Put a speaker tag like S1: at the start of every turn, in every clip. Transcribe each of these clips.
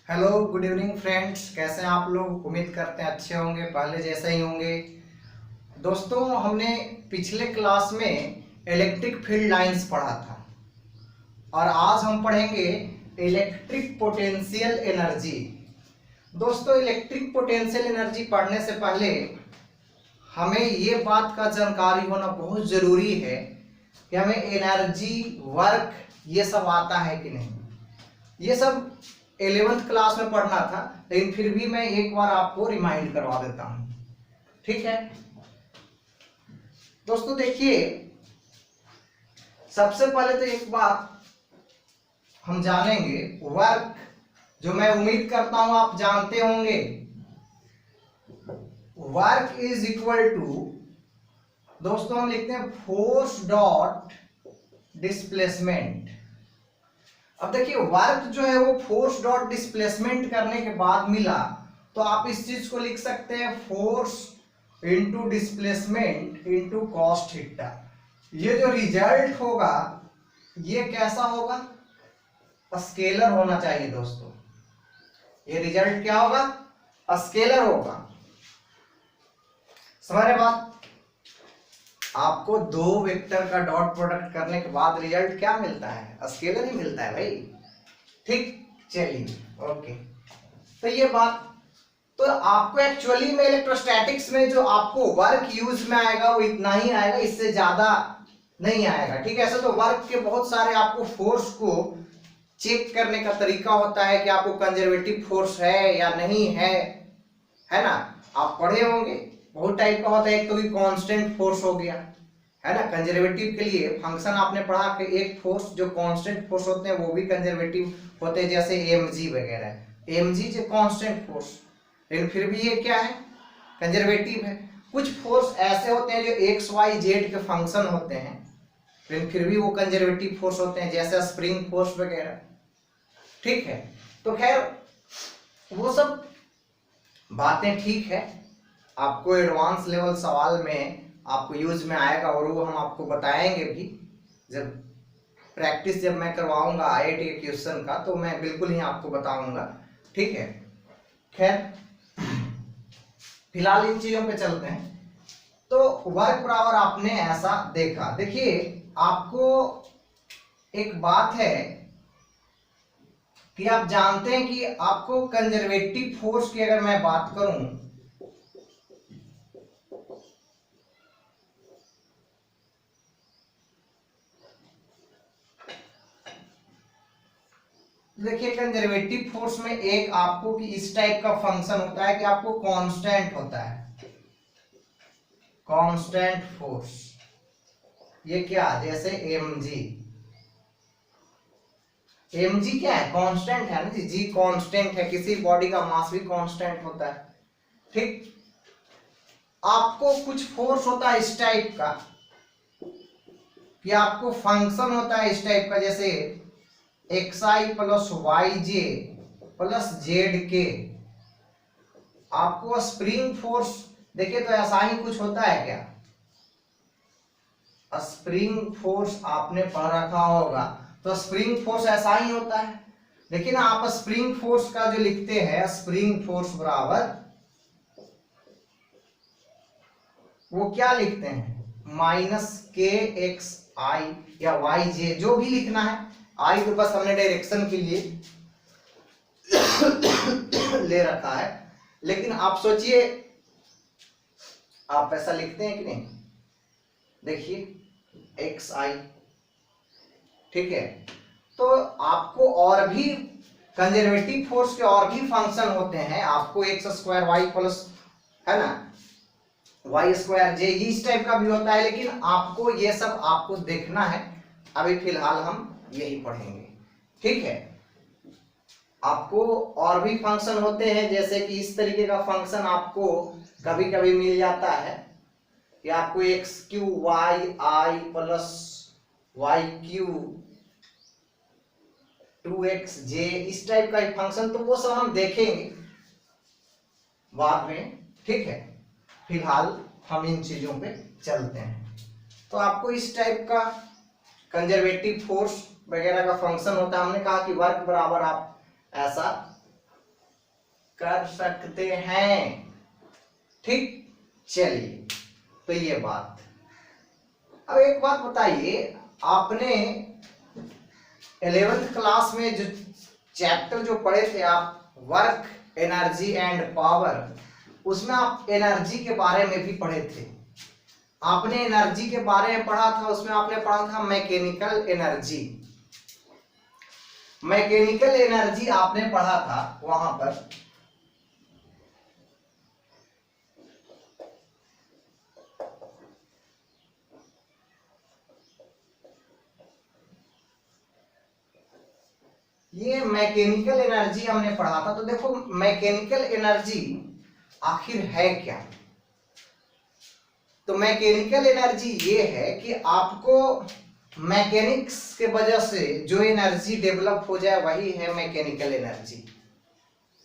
S1: Hello good evening friends, कैसे हैं आप लोग। उम्मीद करते हैं अच्छे होंगे, पहले जैसे ही होंगे। दोस्तों, हमने पिछले क्लास में इलेक्ट्रिक फील्ड लाइंस पढ़ा था और आज हम पढ़ेंगे इलेक्ट्रिक पोटेंशियल एनर्जी। दोस्तों, इलेक्ट्रिक पोटेंशियल एनर्जी पढ़ने से पहले हमें ये बात का जानकारी होना बहुत ज़रूरी है कि हमें एनर्जी, वर्क ये सब आता है कि नहीं। ये सब 11th क्लास में पढ़ना था, लेकिन फिर भी मैं एक बार आपको रिमाइंड करवा देता हूं, ठीक है। दोस्तों देखिए, सबसे पहले तो एक बात हम जानेंगे, वर्क, जो मैं उम्मीद करता हूं आप जानते होंगे। वर्क इज इक्वल टू, दोस्तों हम लिखते हैं फोर्स डॉट डिस्प्लेसमेंट। अब देखिए, वर्क जो है वो फोर्स डॉट डिस्प्लेसमेंट करने के बाद मिला, तो आप इस चीज को लिख सकते हैं force into displacement into cos theta. ये जो रिजल्ट होगा ये कैसा होगा, स्केलर होना चाहिए दोस्तों। ये रिजल्ट क्या होगा, स्केलर होगा। समझ रहे बात। आपको दो वेक्टर का डॉट प्रोडक्ट करने के बाद रिजल्ट क्या मिलता है, स्केलर ही मिलता है भाई। ठीक, चलिए ओके। तो ये बात, तो आपको एक्चुअली में इलेक्ट्रोस्टैटिक्स में जो आपको वर्क यूज में आएगा वो इतना ही आएगा, इससे ज्यादा नहीं आएगा। ठीक है। ऐसे तो वर्क के बहुत सारे आपको फोर्स को चेक करने का तरीका होता है कि आपको कंजर्वेटिव फोर्स है या नहीं है ना। आप पढ़े होंगे, बहुत टाइप का होता है। एक तो भी कांस्टेंट फोर्स हो गया, है ना। कंजर्वेटिव के लिए फंक्शन आपने पढ़ा कि एक फोर्स जो कांस्टेंट फोर्स होते हैं वो भी कंजर्वेटिव होते हैं, जैसे mg वगैरह। mg जो कांस्टेंट फोर्स, लेकिन फिर भी ये क्या है, कंजर्वेटिव है। कुछ फोर्स ऐसे होते हैं जो x y z के फंक्शन होते हैं, लेकिन फिर भी वो कंजर्वेटिव फोर्स होते हैं, जैसे स्प्रिंग फोर्स वगैरह। ठीक है। तो खैर वो सब बातें ठीक है, आपको एडवांस लेवल सवाल में आपको यूज में आएगा और वो हम आपको बताएंगे भी। जब प्रैक्टिस जब मैं करवाऊंगा IIT के क्वेश्चन का, तो मैं बिल्कुल ही आपको बताऊंगा। ठीक है। खैर फिलहाल इन चीजों पे चलते हैं। तो वर्क बराबर आपने ऐसा देखा। देखिए, आपको एक बात है कि आप जानते हैं कि आपको कंजर्वेटिव फोर्स की अगर मैं बात करूं, देखिए कंजर्वेटिव फोर्स में एक आपको कि इस टाइप का फंक्शन होता है कि आपको कांस्टेंट होता है, कांस्टेंट फोर्स। ये क्या, जैसे mg क्या है, कांस्टेंट है ना जी। जी कांस्टेंट है, किसी बॉडी का मास भी कांस्टेंट होता है। ठीक। आपको कुछ फोर्स होता है इस टाइप का कि आपको फंक्शन होता है इस टाइप का, जैसे xi plus yj plus zk। आपको स्प्रिंग फोर्स देखिए तो ऐसा ही कुछ होता है क्या, स्प्रिंग फोर्स आपने पढ़ रखा होगा, तो स्प्रिंग फोर्स ऐसा ही होता है। लेकिन आप स्प्रिंग फोर्स का जो लिखते हैं, स्प्रिंग फोर्स बराबर वो क्या लिखते हैं, माइनस के एक्स आई या वाई जे, जो भी लिखना है। आई तो बस हमने डायरेक्शन के लिए ले रखा है, लेकिन आप सोचिए आप ऐसा लिखते हैं कि नहीं। देखिए एक्स आई, ठीक है। तो आपको और भी कंजर्वेटिव फोर्स के और भी फंक्शन होते हैं। आपको एक्स स्क्वायर वाई प्लस, है ना, वाई स्क्वायर जे, इस टाइप का भी होता है, लेकिन आपको ये सब आपको देखना है। अभी फिलहाल हम यही पढ़ेंगे। ठीक है। आपको और भी फंक्शन होते हैं, जैसे कि इस तरीके का फंक्शन आपको कभी कभी मिल जाता है कि आपको एक्स क्यू वाई आई प्लस वाई क्यू 2xj, इस टाइप का एक फंक्शन। तो वो सब हम देखेंगे बाद में। ठीक है। फिलहाल हम इन चीजों पे चलते हैं। तो आपको इस टाइप का कंजर्वेटिव फोर्स वगैरह का फंक्शन होता है। हमने कहा कि वर्क बराबर आप ऐसा कर सकते हैं। ठीक, चलिए, तो ये बात। अब एक बात बताइए, आपने 11th क्लास में जो चैप्टर जो पढ़े थे आप, वर्क, एनर्जी एंड पावर, उसमें आप एनर्जी के बारे में भी पढ़े थे। आपने एनर्जी के बारे में पढ़ा था, उसमें आपने पढ़ा था मैकेनिकल एनर्जी। मैकेनिकल एनर्जी आपने पढ़ा था वहां पर। ये मैकेनिकल एनर्जी हमने पढ़ा था। तो देखो, मैकेनिकल एनर्जी आखिर है क्या? तो मैकेनिकल एनर्जी ये है कि आपको मैकेनिक्स के वजह से जो एनर्जी डेवलप हो जाए वही है मैकेनिकल एनर्जी।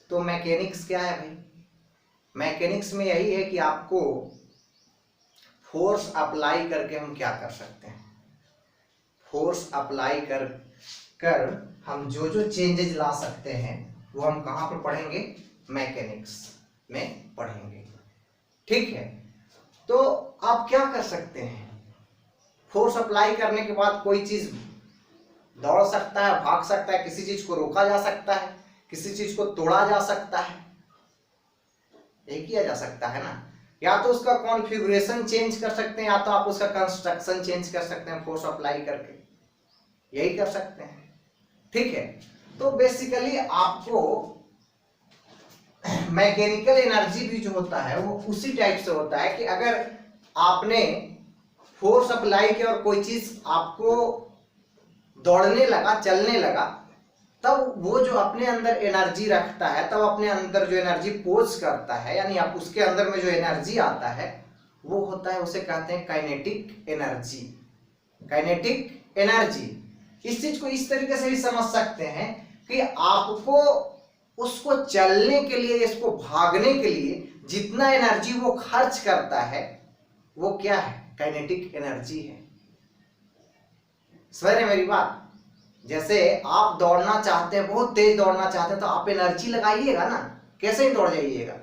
S1: तो मैकेनिक्स क्या है भाई? मैकेनिक्स में यही है कि आपको फोर्स अप्लाई करके हम क्या कर सकते हैं, फोर्स अप्लाई कर हम जो जो चेंजेस ला सकते हैं वो हम कहाँ पर पढ़ेंगे? मैकेनिक्स में पढ़ेंगे। ठीक है, तो आप क्या कर सकते हैं? फोर्स अप्लाई करने के बाद कोई चीज दौड़ सकता है, भाग सकता है, किसी चीज को रोका जा सकता है, किसी चीज को तोड़ा जा सकता है, ये किया जा सकता है ना। या तो उसका कॉन्फ़िगरेशन चेंज कर सकते हैं, या तो आप उसका कंस्ट्रक्शन चेंज कर सकते हैं फोर्स अप्लाई करके, यही कर सकते हैं। ठीक है, तो बेसिकली आपको मैकेनिकल एनर्जी भी जो होता है वो उसी टाइप से होता है कि अगर आपने फोर्स अप्लाई किया और कोई चीज आपको दौड़ने लगा, चलने लगा, तब वो जो अपने अंदर एनर्जी रखता है, तब अपने अंदर जो एनर्जी पोज करता है, यानी आप उसके अंदर में जो एनर्जी आता है वो होता है, उसे कहते हैं काइनेटिक एनर्जी। काइनेटिक एनर्जी, इस चीज को इस तरीके से भी समझ सकते हैं कि आपको उसको चलने के लिए, इसको भागने के लिए जितना एनर्जी वो खर्च करता है वो क्या है? काइनेटिक एनर्जी है। समझ रहे मेरी बात? जैसे आप दौड़ना चाहते हैं, बहुत तेज दौड़ना चाहते हैं, तो आप एनर्जी लगाइएगा ना, कैसे ही दौड़ जाइएगा।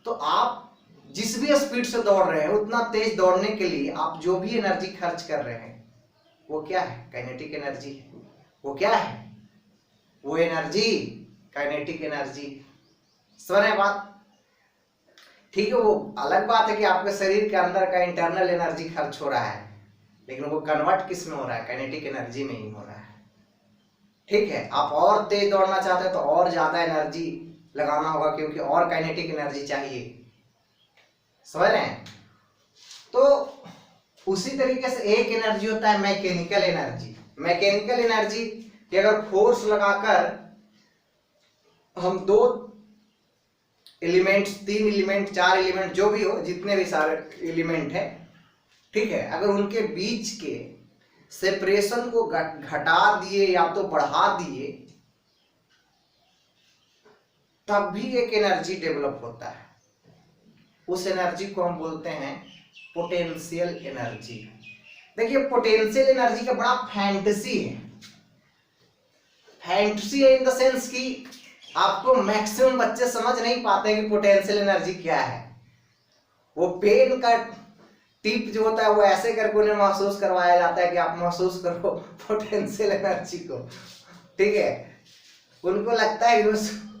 S1: तो आप जिस भी स्पीड से दौड़ रहे हैं, उतना तेज दौड़ने के लिए आप जो भी एनर्जी खर्च कर रहे हैं वो क्या है? काइनेटिक एनर्जी है। वो क्या है? वो एनर्जी काइनेटिक एनर्जी। समझ रहे बात? ठीक है, वो अलग बात है कि आपके शरीर के अंदर का इंटरनल एनर्जी खर्च हो रहा है, लेकिन वो कन्वर्ट किस में हो रहा है? काइनेटिक एनर्जी में ही हो रहा है। ठीक है, आप और तेज दौड़ना चाहते हैं तो और ज्यादा एनर्जी लगाना होगा, क्योंकि और काइनेटिक एनर्जी चाहिए। समझ रहे हैं? तो उसी तरीके से एक एनर्जी होता है मैकेनिकल एनर्जी। मैकेनिकल एनर्जी कि अगर फोर्स लगाकर हम दो एलिमेंट्स, 3 एलिमेंट, 4 एलिमेंट, जो भी हो, जितने भी सारे एलिमेंट है, ठीक है, अगर उनके बीच के सेपरेशन को घटा दिए या तो बढ़ा दिए, तब भी एक एनर्जी डेवलप होता है। उस एनर्जी को हम बोलते हैं पोटेंशियल एनर्जी। देखिए, पोटेंशियल एनर्जी का बड़ा फैंटेसी है। फैंटेसी है इन द सेंस कि आपको मैक्सिमम बच्चे समझ नहीं पाते हैं कि पोटेंशियल एनर्जी क्या है। वो पेन का टिप जो होता है वो ऐसे करके उन्हें महसूस करवाया जाता है कि आप महसूस करो पोटेंशियल एनर्जी को। ठीक है, उनको लगता है कि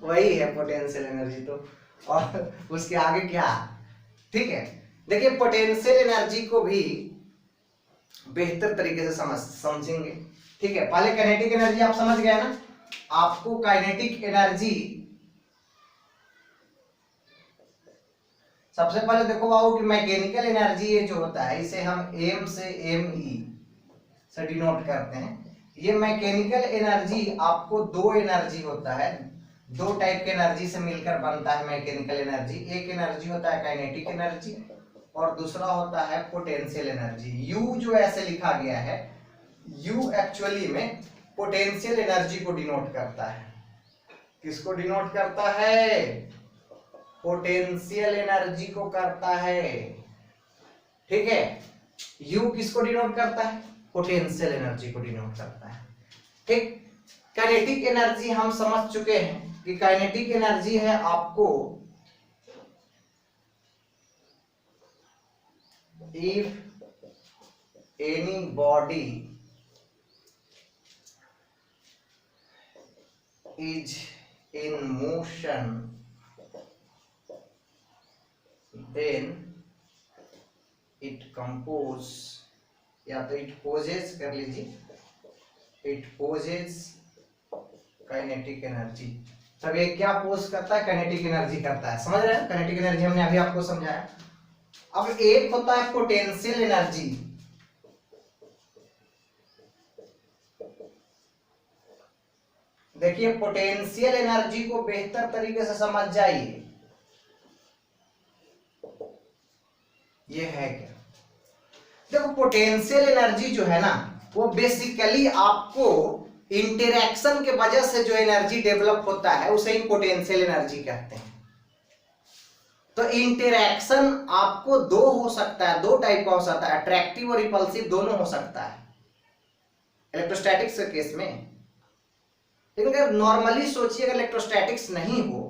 S1: वही है पोटेंशियल एनर्जी, तो और उसके आगे क्या? ठीक है, देखिए, पोटेंशियल एनर्जी को भी बेहतर तरीके से समझेंगे। ठीक है, पहले काइनेटिक एनर्जी आप समझ गए ना। आपको काइनेटिक एनर्जी सबसे पहले देखो बाबू कि मैकेनिकल एनर्जी ये जो होता है, इसे हम एम से ME से डिनोट करते हैं। ये मैकेनिकल एनर्जी आपको दो एनर्जी होता है, दो टाइप के एनर्जी से मिलकर बनता है मैकेनिकल एनर्जी। एक एनर्जी होता है काइनेटिक एनर्जी और दूसरा होता है पोटेंशियल एनर्जी। यू जो ऐसे लिखा गया है, यू एक्चुअली में पोटेंशियल एनर्जी को डिनोट करता है। किसको डिनोट करता है? पोटेंशियल एनर्जी को करता है। ठीक है, यू किसको डिनोट करता है? पोटेंशियल एनर्जी को डिनोट करता है। ठीक, काइनेटिक एनर्जी हम समझ चुके हैं कि काइनेटिक एनर्जी है आपको if any body is in motion then it compose, या तो इट पोजेस कर लीजिए, इट पोजेस काइनेटिक एनर्जी। तब ये क्या पोज करता है? काइनेटिक एनर्जी करता है। समझ रहे हैं? काइनेटिक एनर्जी हमने अभी आपको समझाया। अब एक होता है पोटेंशियल एनर्जी। देखिए पोटेंशियल एनर्जी को बेहतर तरीके से समझ जाइए। ये है क्या? देखो पोटेंशियल एनर्जी जो है ना, वो बेसिकली आपको इंटरेक्शन के वजह से जो एनर्जी डेवलप होता है उसे ही पोटेंशियल एनर्जी कहते हैं। तो इंटरेक्शन आपको दो हो सकता है, दो टाइप का हो सकता है, अट्रैक्टिव और रिपल्सिव दोनों हो सकता है इलेक्ट्रोस्टैटिक्स के केस में। लेकिन अगर नॉर्मली सोचिए, अगर इलेक्ट्रोस्टैटिक्स नहीं हो,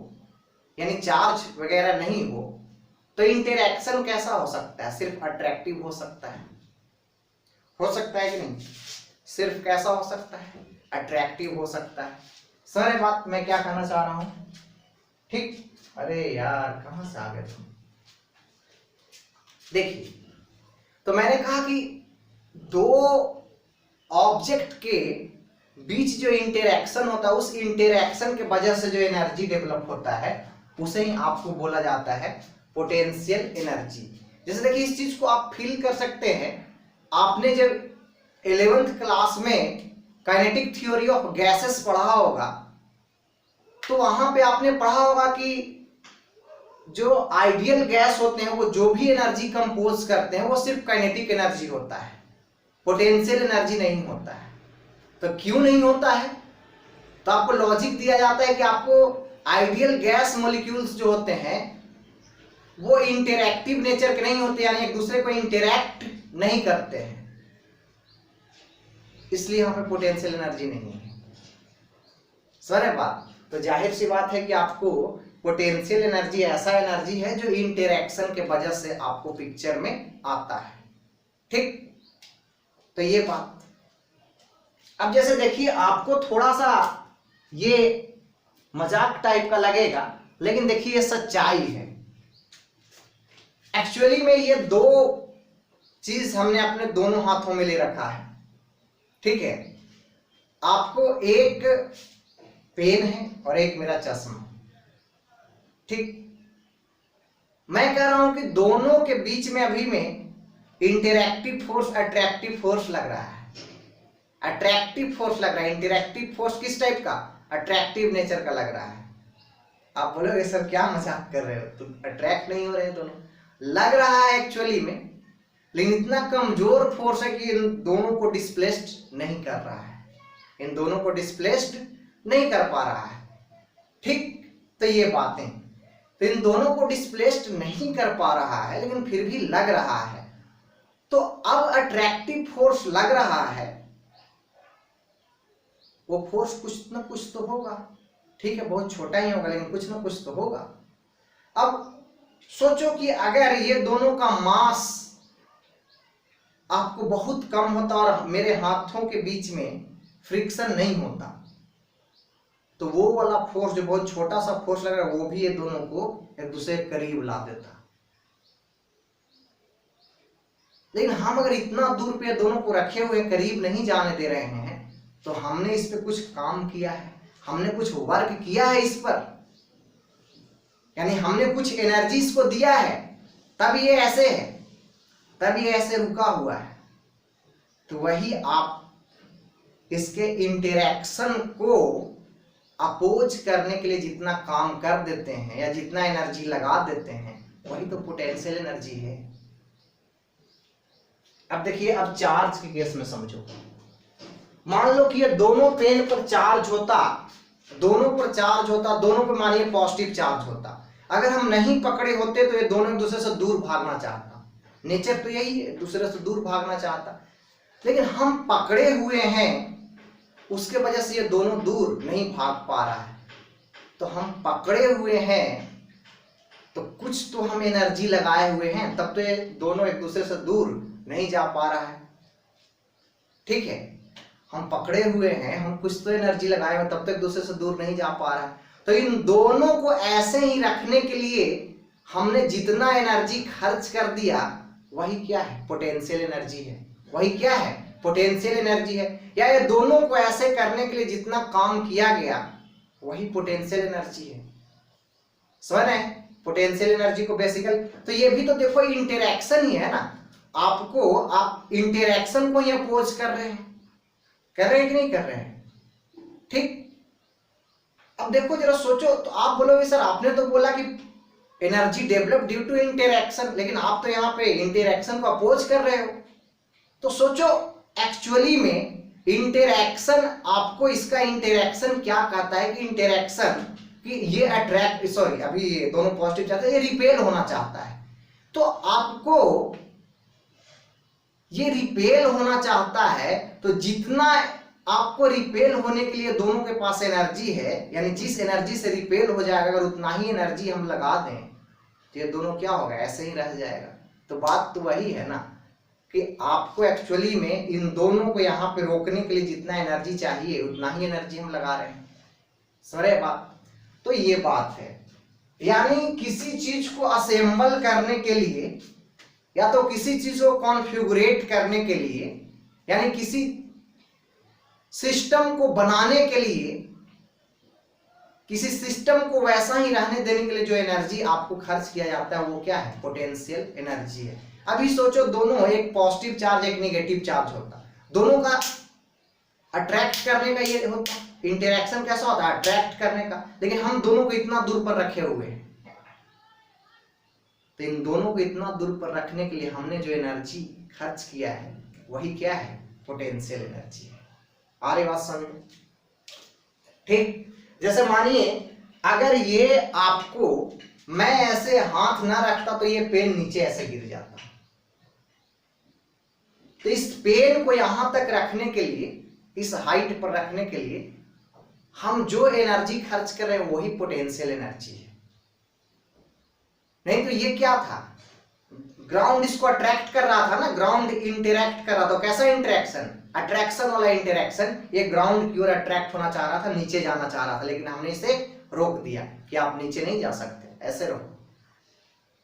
S1: यानी चार्ज वगैरह नहीं हो, तो इंटरेक्शन कैसा हो सकता है? सिर्फ अट्रैक्टिव हो सकता है। हो सकता है कि नहीं? सिर्फ कैसा हो सकता है? अट्रैक्टिव हो सकता है। सर बात मैं क्या कहना चाह रहा हूं, ठीक? अरे यार कहां से आ गए तुम? देखिए, तो मैंने कहा कि दो ऑब्जेक्ट के बीच जो इंटरेक्शन होता है, उस इंटरेक्शन के वजह से जो एनर्जी डेवलप होता है उसे ही आपको बोला जाता है पोटेंशियल एनर्जी। जैसे देखिए इस चीज को आप फील कर सकते हैं। आपने जब 11th क्लास में काइनेटिक थ्योरी ऑफ गैसेस पढ़ा होगा, तो वहां पे आपने पढ़ा होगा कि जो आइडियल गैस होते हैं वो जो भी एनर्जी कंपोज करते हैं वो सिर्फ काइनेटिक एनर्जी होता है, पोटेंशियल एनर्जी नहीं होता है। तो क्यों नहीं होता है? तो आपको लॉजिक दिया जाता है कि आपको आइडियल गैस मॉलिक्यूल्स जो होते हैं वो इंटरैक्टिव नेचर के नहीं होते, यानी एक दूसरे को इंटरैक्ट नहीं करते हैं, इसलिए यहाँ पे पोटेंशियल एनर्जी नहीं है। सर है बात? तो जाहिर सी बात है कि आपको पोटेंशियल एनर्जी ऐसा एनर्जी है जो इंटरैक्शन के वजह से आपको पिक्चर में आता है, ठीक? तो ये बात। अब जैसे देखिए आपको थोड़ा सा ये मजाक टाइप का लगेगा, लेकिन देखिए ये सच्चाई है। एक्चुअली में ये दो चीज हमने अपने दोनों हाथों में ले रखा है, ठीक है? आपको एक पेन है और एक मेरा चश्मा, ठीक? मैं कह रहा हूं कि दोनों के बीच में अभी में इंटरैक्टिव फोर्स, अट्रैक्टिव फोर्स लग रहा है। अट्रैक्टिव फोर्स लग रहा है। इंटरैक्टिव फोर्स किस टाइप का? अट्रैक्टिव नेचर का लग रहा है। आप बोलोगे सर क्या मजाक कर रहे हो, तुम अट्रैक्ट नहीं हो रहे दोनों? लग रहा है एक्चुअली में, लेकिन इतना कमजोर फोर्स है कि इन दोनों को डिस्प्लेस्ड नहीं कर रहा है, इन दोनों को डिस्प्लेस्ड नहीं कर पा रहा है, ठीक? तो ये बातें, तो इन दोनों को डिस्प्लेस्ड नहीं कर पा रहा है लेकिन फिर भी लग रहा है। तो अब अट्रैक्टिव फोर्स लग रहा है, वो फोर्स कुछ ना कुछ तो होगा, ठीक है? बहुत छोटा ही होगा लेकिन कुछ ना कुछ तो होगा। अब सोचो कि अगर ये दोनों का मास आपको बहुत कम होता और मेरे हाथों के बीच में फ्रिक्शन नहीं होता, तो वो वाला फोर्स जो बहुत छोटा सा फोर्स लग रहा है वो भी ये दोनों को एक दूसरे के करीब ला देता। लेकिन हम अगर इतना दूर पे दोनों को रखे हुए करीब नहीं जाने दे रहे हैं, तो हमने इस पे कुछ काम किया है, हमने कुछ वर्क किया है इस पर, यानी हमने कुछ एनर्जीज को दिया है, तब ये ऐसे है, तब ये ऐसे रुका हुआ है। तो वही आप इसके इंटरेक्शन को अपोज करने के लिए जितना काम कर देते हैं या जितना एनर्जी लगा देते हैं, वही तो पोटेंशियल एनर्जी है। अब देखिए, अब चार्ज के केस में समझो। मान लो कि ये दोनों पेन पर चार्ज होता, दोनों पर चार्ज होता, दोनों पर मानिए पॉजिटिव चार्ज होता। अगर हम नहीं पकड़े होते तो ये दोनों एक दूसरे से दूर भागना चाहता, नेचर तो यही है, दूसरे से दूर भागना चाहता। लेकिन हम पकड़े हुए हैं, उसके वजह से ये दोनों दूर नहीं भाग पा रहा है। तो हम पकड़े हुए हैं, तो कुछ तो हम एनर्जी लगाए हुए हैं, तब तो ये दोनों एक दूसरे से दूर नहीं जा पा रहा है। ठीक है, हम पकड़े हुए हैं, हम कुछ तो एनर्जी लगाए हुए, तब तो एक दूसरे से दूर नहीं जा पा रहा है। तो इन दोनों को ऐसे ही रखने के लिए हमने जितना एनर्जी खर्च कर दिया वही क्या है, पोटेंशियल एनर्जी है। वही क्या है, पोटेंशियल एनर्जी है। या ये दोनों को ऐसे करने के लिए जितना काम किया गया वही पोटेंशियल एनर्जी है। समझ रहे हैं पोटेंशियल एनर्जी को बेसिकली। तो ये भी तो देखो इंटरेक्शन ही है ना। आप इंटरेक्शन को ही अपोज कर रहे हैं, कर रहे हैं कि नहीं कर रहे हैं। ठीक, अब देखो जरा सोचो, तो आप बोलोगे सर आपने तो बोला कि energy develop due to interaction, लेकिन आप तो यहाँ पे इंटरेक्शन को अपोज कर रहे हो। तो सोचो एक्चुअली में इंटरेक्शन, आपको इसका इंटरेक्शन क्या कहता है कि इंटरेक्शन कि ये अट्रैक्ट, सॉरी अभी ये दोनों पॉजिटिव चाहते हैं, ये रिपेल होना चाहता है। तो आपको ये रिपेल होना चाहता है, तो जितना आपको रिपेल होने के लिए दोनों के पास एनर्जी है, यानी जिस एनर्जी से रिपेल हो जाएगा अगर उतना ही एनर्जी हम लगा दें तो ये दोनों क्या होगा, ऐसे ही रह जाएगा। तो बात तो वही है ना कि आपको एक्चुअली में इन दोनों को यहाँ पे रोकने के लिए जितना एनर्जी चाहिए उतना ही एनर्जी हम लगा रहे हैं। समझे बात। तो ये बात है, यानी किसी चीज को असेंबल करने के लिए या तो किसी चीज को कॉन्फ़िगरेट करने के लिए, यानी किसी सिस्टम को बनाने के लिए, किसी सिस्टम को वैसा ही रहने देने के लिए जो एनर्जी आपको खर्च किया जाता है वो क्या है, पोटेंशियल एनर्जी है। अभी सोचो दोनों, एक पॉजिटिव चार्ज एक नेगेटिव चार्ज होता, दोनों का अट्रैक्ट करने का ये होता, इंटरेक्शन कैसा होता है, अट्रैक्ट करने का। लेकिन हम दोनों को इतना दूर पर रखे हुए हैं, तो इन दोनों को इतना दूर पर रखने के लिए हमने जो एनर्जी खर्च किया है वही क्या है, पोटेंशियल एनर्जी है। आ रही बात समझ में। ठीक, जैसे मानिए अगर ये आपको, मैं ऐसे हाथ ना रखता तो ये पेन नीचे ऐसे गिर जाता, तो इस पेन को यहां तक रखने के लिए, इस हाइट पर रखने के लिए हम जो एनर्जी खर्च कर रहे हैं वही पोटेंशियल एनर्जी है। नहीं तो ये क्या था, ग्राउंड इसको अट्रैक्ट कर रहा था ना, ग्राउंड इंटरेक्ट कर रहा था। कैसा इंटरेक्शन, अट्रैक्शन वाला इंटरेक्शन। ये ग्राउंड की ओर अट्रैक्ट होना चाह रहा था, नीचे जाना चाह रहा था, लेकिन हमने इसे रोक दिया कि आप नीचे नहीं जा सकते, ऐसे रहो।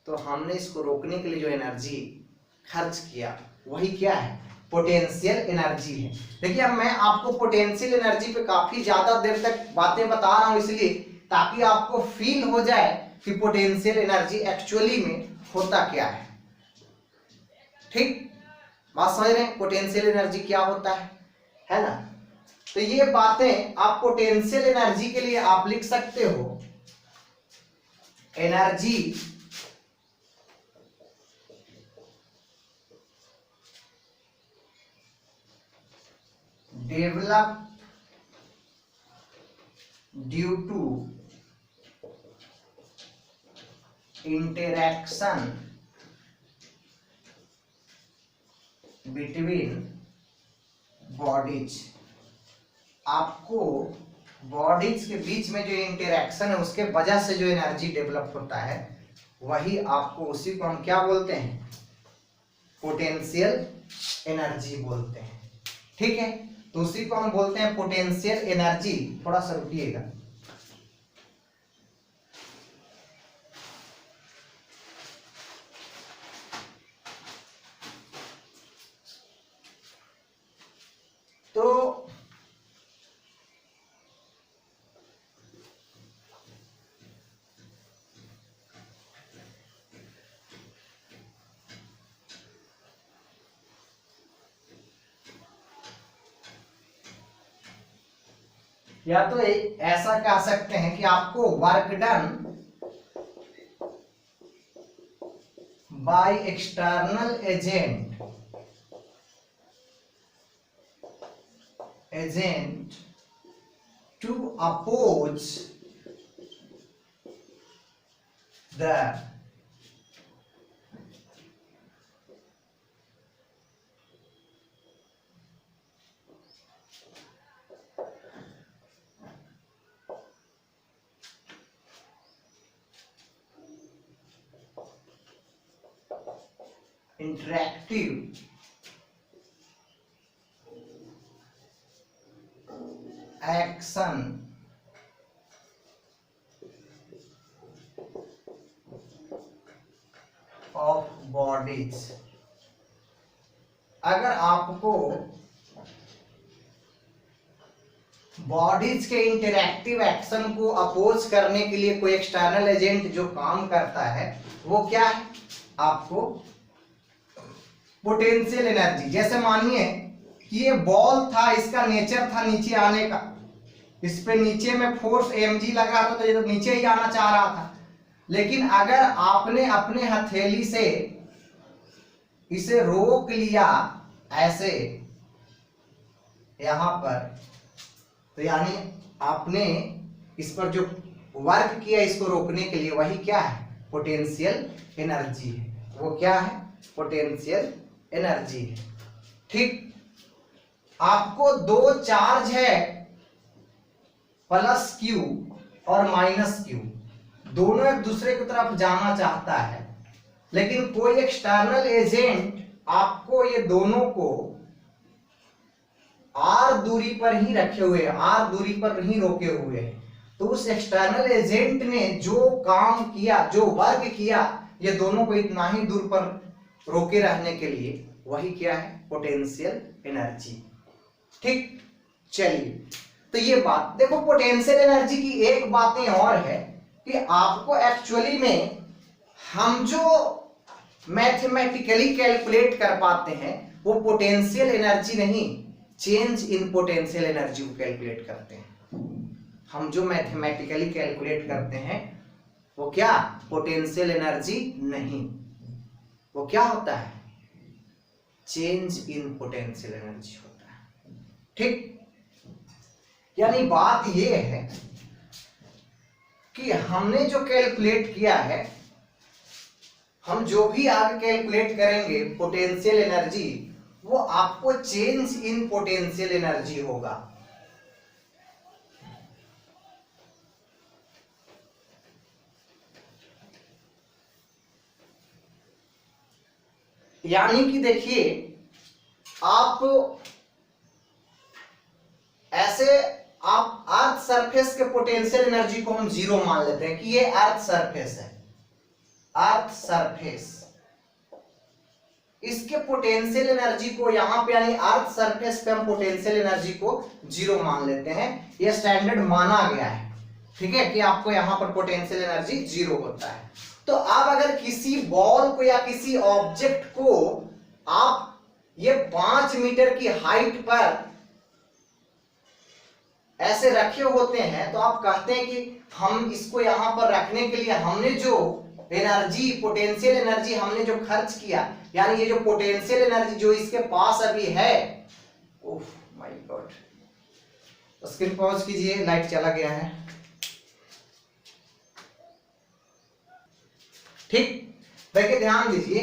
S1: तो हमने इसको रोकने के लिए जो एनर्जी खर्च किया वही क्या है, पोटेंशियल एनर्जी है। देखिए अब मैं आपको पोटेंशियल एनर्जी पे काफी ज्यादा देर तक बातें बता रहा हूं, इसलिए ताकि आपको फील हो जाए कि पोटेंशियल एनर्जी एक्चुअली में होता क्या है। ठीक, बात समझ रहे हैं, पोटेंशियल एनर्जी क्या होता है ना। तो ये बातें आप पोटेंशियल एनर्जी के लिए आप लिख सकते हो, energy develop due to interaction between bodies. आपको बॉडीज के बीच में जो इंटरेक्शन है उसके वजह से जो एनर्जी डेवलप होता है वही आपको, उसी को हम क्या बोलते हैं, पोटेंशियल एनर्जी बोलते हैं। ठीक है, तो उसी को हम बोलते हैं पोटेंशियल एनर्जी। थोड़ा सा रुकिएगा। तो या तो ऐसा कह सकते हैं कि आपको work done by external agent to oppose the interactive action of bodies. अगर आपको बॉडीज के इंटरैक्टिव एक्शन को अपोज करने के लिए कोई एक्सटर्नल एजेंट जो काम करता है वो क्या है, आपको पोटेंशियल एनर्जी। जैसे मानिए कि ये बॉल था, इसका नेचर था नीचे आने का, इस पे नीचे में फोर्स mg लग रहा था तो ये तो नीचे ही आना चाह रहा था। लेकिन अगर आपने अपने हथेली से इसे रोक लिया ऐसे यहां पर, तो यानी आपने इस पर जो वर्क किया इसको रोकने के लिए, वही क्या है, पोटेंशियल एनर्जी है। वो क्या है, पोटेंशियल एनर्जी है। ठीक, आपको दो चार्ज है प्लस Q और माइनस Q, दोनों एक दूसरे की तरफ जाना चाहता है, लेकिन कोई एक्सटर्नल एजेंट आपको ये दोनों को R दूरी पर ही रखे हुए हैं, R दूरी पर ही रोके हुए हैं। तो उस एक्सटर्नल एजेंट ने जो काम किया, जो वर्क किया, ये दोनों को इतना ही दूर पर रोके रहने के लिए, वही क्या है, पोटेंशियल एनर्जी। ठीक, चलिए, तो ये बात देखो, पोटेंशियल एनर्जी की एक बातें और है कि आपको एक्चुअली में हम जो मैथमेटिकली कैलकुलेट कर पाते हैं वो पोटेंशियल एनर्जी नहीं, चेंज इन पोटेंशियल एनर्जी को कैलकुलेट करते हैं। हम जो मैथमेटिकली कैलकुलेट करते हैं वो क्या, पोटेंशियल एनर्जी नहीं, वो क्या होता है, चेंज इन पोटेंशियल एनर्जी होता है। ठीक, यानी बात ये है कि हमने जो कैलकुलेट किया है, हम जो भी आगे कैलकुलेट करेंगे पोटेंशियल एनर्जी, वो आपको चेंज इन पोटेंशियल एनर्जी होगा। यानी कि देखिए, आप ऐसे आप अर्थ सरफेस के पोटेंशियल एनर्जी को हम जीरो मान लेते हैं कि ये अर्थ सरफेस है, अर्थ सरफेस, इसके पोटेंशियल एनर्जी को यहां पे यानी अर्थ सरफेस पे हम पोटेंशियल एनर्जी को जीरो मान लेते हैं। ये स्टैंडर्ड माना गया है, ठीक है, कि आपको यहां पर पोटेंशियल एनर्जी जीरो होता है। तो आप अगर किसी बॉल को या किसी ऑब्जेक्ट को आप ये 5 मीटर की हाइट पर ऐसे रखे होते हैं, तो आप कहते हैं कि हम इसको यहां पर रखने के लिए हमने जो एनर्जी, पोटेंशियल एनर्जी हमने जो खर्च किया, यानी ये जो पोटेंशियल एनर्जी जो इसके पास अभी है, oh my God, screen pause कीजिए, लाइट चला गया है। ठीक, देखिए ध्यान दीजिए,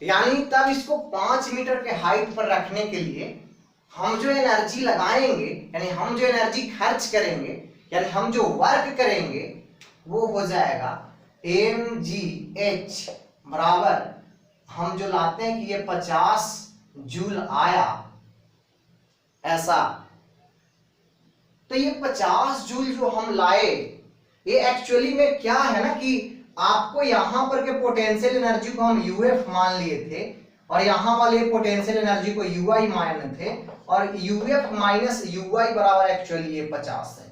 S1: यानी तब इसको 5 मीटर के हाइट पर रखने के लिए हम जो एनर्जी लगाएंगे, यानी हम जो एनर्जी खर्च करेंगे, यानी हम जो वर्क करेंगे, वो हो जाएगा mgh बराबर, हम जो लाते हैं कि ये 50 जूल आया ऐसा, तो ये 50 जूल जो हम लाए, ये एक्चुअली में क्या है ना कि आपको यहां पर के पोटेंशियल एनर्जी को हम यूएफ मान लिए थे और यहां वाले पोटेंशियल एनर्जी को यूआई माने थे, और यूएफ माइनस यूआई बराबर एक्चुअली ये 50 है,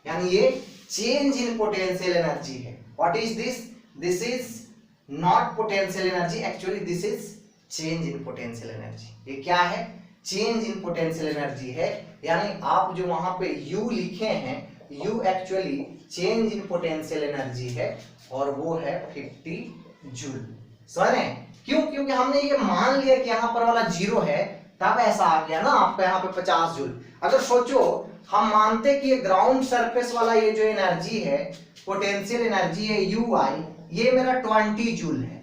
S1: यानी ये चेंज इन पोटेंशियल एनर्जी है। What is this, this is not potential energy, actually this is change in potential energy. ये क्या है, चेंज इन पोटेंशियल एनर्जी है, यानी आप जो वहां पे U लिखे हैं, U actually change in potential energy है और वो है 50 जूल। समझ रहे हैं क्यों, क्योंकि हमने ये मान लिया कि यहाँ पर वाला जीरो है, तब ऐसा आ गया ना आपका यहाँ पे 50 जूल। अगर सोचो हम मानते कि ये ग्राउंड सरफेस वाला ये जो एनर्जी है, पोटेंशियल एनर्जी है UI, ये मेरा 20 जूल है,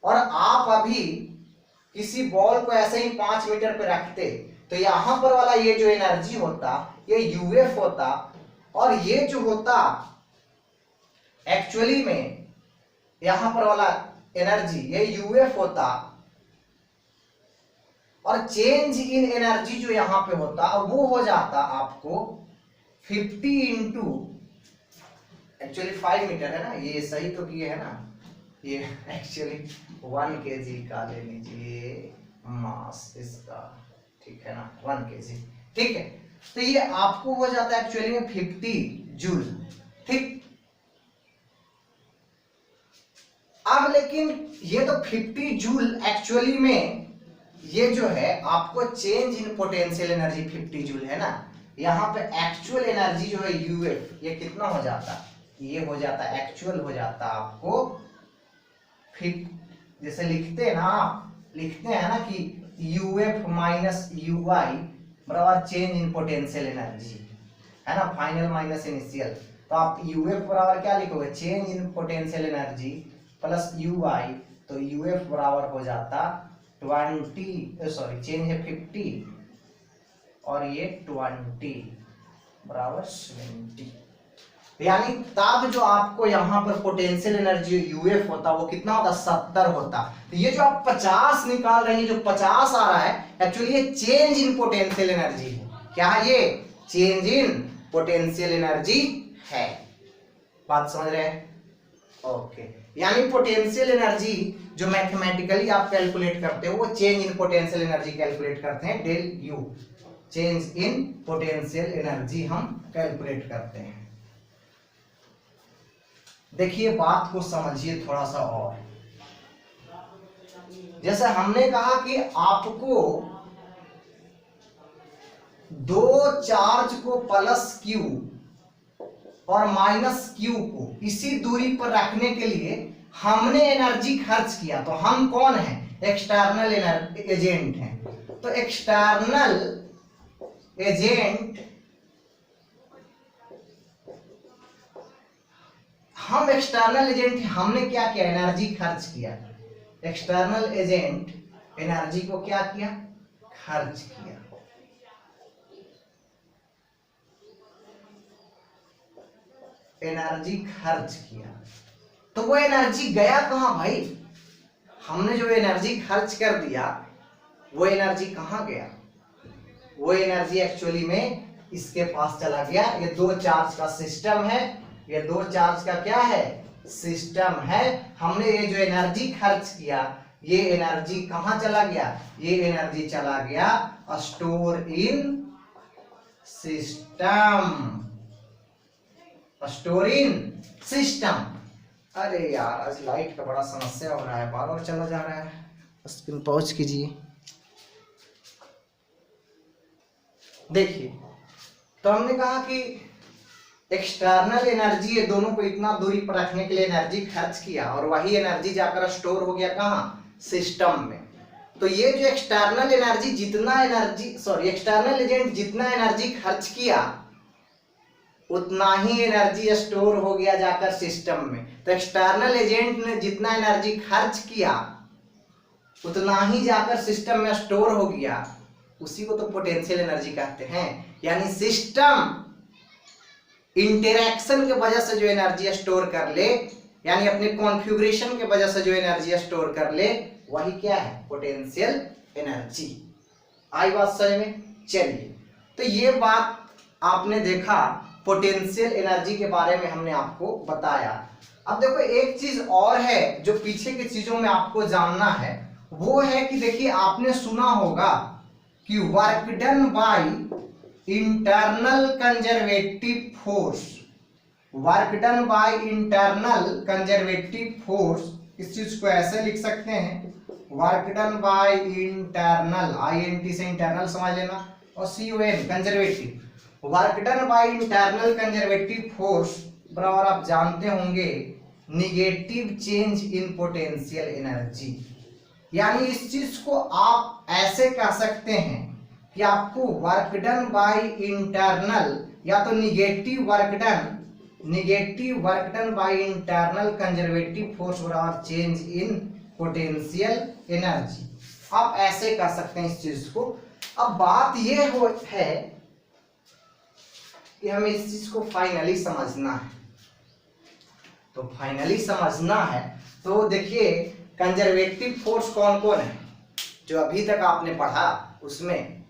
S1: और आप अभी किसी बॉल को ऐसे ही 5 मीटर पे रखते, तो यहां पर वाला ये जो एनर्जी होता ये यूएफ होता, और ये जो होता एक्चुअली में यहां पर वाला एनर्जी ये यूएफ होता, और चेंज इन एनर्जी जो यहां पे होता वो हो जाता आपको 50 इंटू, एक्चुअली 5 मीटर है ना, ये सही तो किए है ना, ये एक्चुअली 1 kg का ले लीजिए मास इसका, ठीक है ना, 1 kg, ठीक है। तो ये आपको हो जाता है एक्चुअली में 50 जूल, ठीक। अब लेकिन ये तो 50 जूल एक्चुअली में ये जो है आपको change in potential energy 50 joule है ना, यहाँ पे एक्चुअल एनर्जी जो है यूएफ ये कितना हो जाता, ये हो जाता एक्चुअल हो जाता आपको जैसे लिखते हैं ना, लिखते हैं ना कि यूएफ माइनस यूआई बराबर चेंज इन पोटेंशियल एनर्जी है ना, फाइनल माइनस इनिशियल। तो आप यूएफ बराबर क्या लिखोगे, change in potential energy plus UI, तो यूएफ बराबर हो जाता 20, सॉरी चेंज है 50 और ये 20 बराबर 70, यानी तब जो आपको यहाँ पर पोटेंशियल एनर्जी यूएफ होता वो कितना होता 70 होता। तो ये जो आप 50 निकाल रहे हैं, जो 50 आ रहा है एक्चुअली ये चेंज इन पोटेंशियल एनर्जी है। क्या है ये, चेंज इन पोटेंशियल एनर्जी है। बात समझ रहे हैं? ओके, यानी पोटेंशियल एनर्जी जो मैथमेटिकली आप कैलकुलेट करते हो वो change in potential energy calculate करते हैं, del U, change in potential energy हम कैलकुलेट करते हैं। देखिए बात को समझिए थोड़ा सा और, जैसे हमने कहा कि आपको दो चार्ज को प्लस क्यू और माइनस क्यू को इसी दूरी पर रखने के लिए हमने एनर्जी खर्च किया। तो हम कौन है, एक्सटर्नल एजेंट हैं। तो एक्सटर्नल एजेंट, हम एक्सटर्नल एजेंट, हमने क्या किया, एनर्जी खर्च किया। एक्सटर्नल एजेंट एनर्जी को क्या किया, खर्च किया। एनर्जी खर्च किया, तो वो एनर्जी गया कहां भाई, हमने जो एनर्जी खर्च कर दिया वो एनर्जी कहां गया, वो एनर्जी एक्चुअली में इसके पास चला गया। ये दो चार्ज का सिस्टम है, ये दो चार्ज का क्या है, सिस्टम है। हमने ये जो एनर्जी खर्च किया ये एनर्जी कहां चला गया, ये एनर्जी चला गया store in system, store in system. अरे यार आज लाइट का बड़ा समस्या हो रहा है, बार बार चला जा रहा है, स्क्रीन पॉज कीजिए। देखिए तो हमने कहा कि एक्सटर्नल एनर्जी, ये दोनों को इतना दूरी पर रखने के लिए एनर्जी खर्च किया और वही एनर्जी जाकर स्टोर हो गया कहाँ, सिस्टम में। तो ये जो एक्सटर्नल एनर्जी जितना एनर्जी, सॉरी एक्सटर्नल एजेंट जितना एनर्जी खर्च किया उतना ही एनर्जी स्टोर हो गया जाकर सिस्टम में। तो एक्सटर्नल एजेंट ने जितना एनर्जी खर्च किया उतना ही जाकर सिस्टम में स्टोर हो गया, उसी को तो पोटेंशियल एनर्जी कहते हैं। यानी सिस्टम इंटरैक्शन के वजह से जो एनर्जी स्टोर कर ले, यानी अपने कॉन्फ़िगरेशन के वजह से जो एनर्जी स्टोर कर ले, वही क्या है, पोटेंशियल एनर्जी। आई बात समझ में? चलिए, तो ये बात आपने देखा, पोटेंशियल एनर्जी के बारे में हमने आपको बताया। अब देखो एक चीज और है जो पीछे की चीजों में आपको जानना है, वो है कि देखिए आपने सुना होगा कि work done by internal conservative force, work done by internal conservative force, इस चीज को ऐसे लिख सकते हैं, work done by internal, INT से इंटरनल समझ लेना, और CON conservative, work done by internal conservative force बराबर आप जानते होंगे negative change in potential energy. यानी इस चीज को आप ऐसे कह सकते हैं कि आपको वर्क डन बाय इंटरनल, या तो negative work done by internal conservative force बराबर चेंज इन पोटेंशियल एनर्जी, आप ऐसे कह सकते हैं इस चीज को। अब बात यह है कि हमें इस चीज को फाइनली समझना है। तो फाइनली समझना है तो देखिए कंजर्वेटिव फोर्स कौन कौन है जो अभी तक आपने पढ़ा, उसमें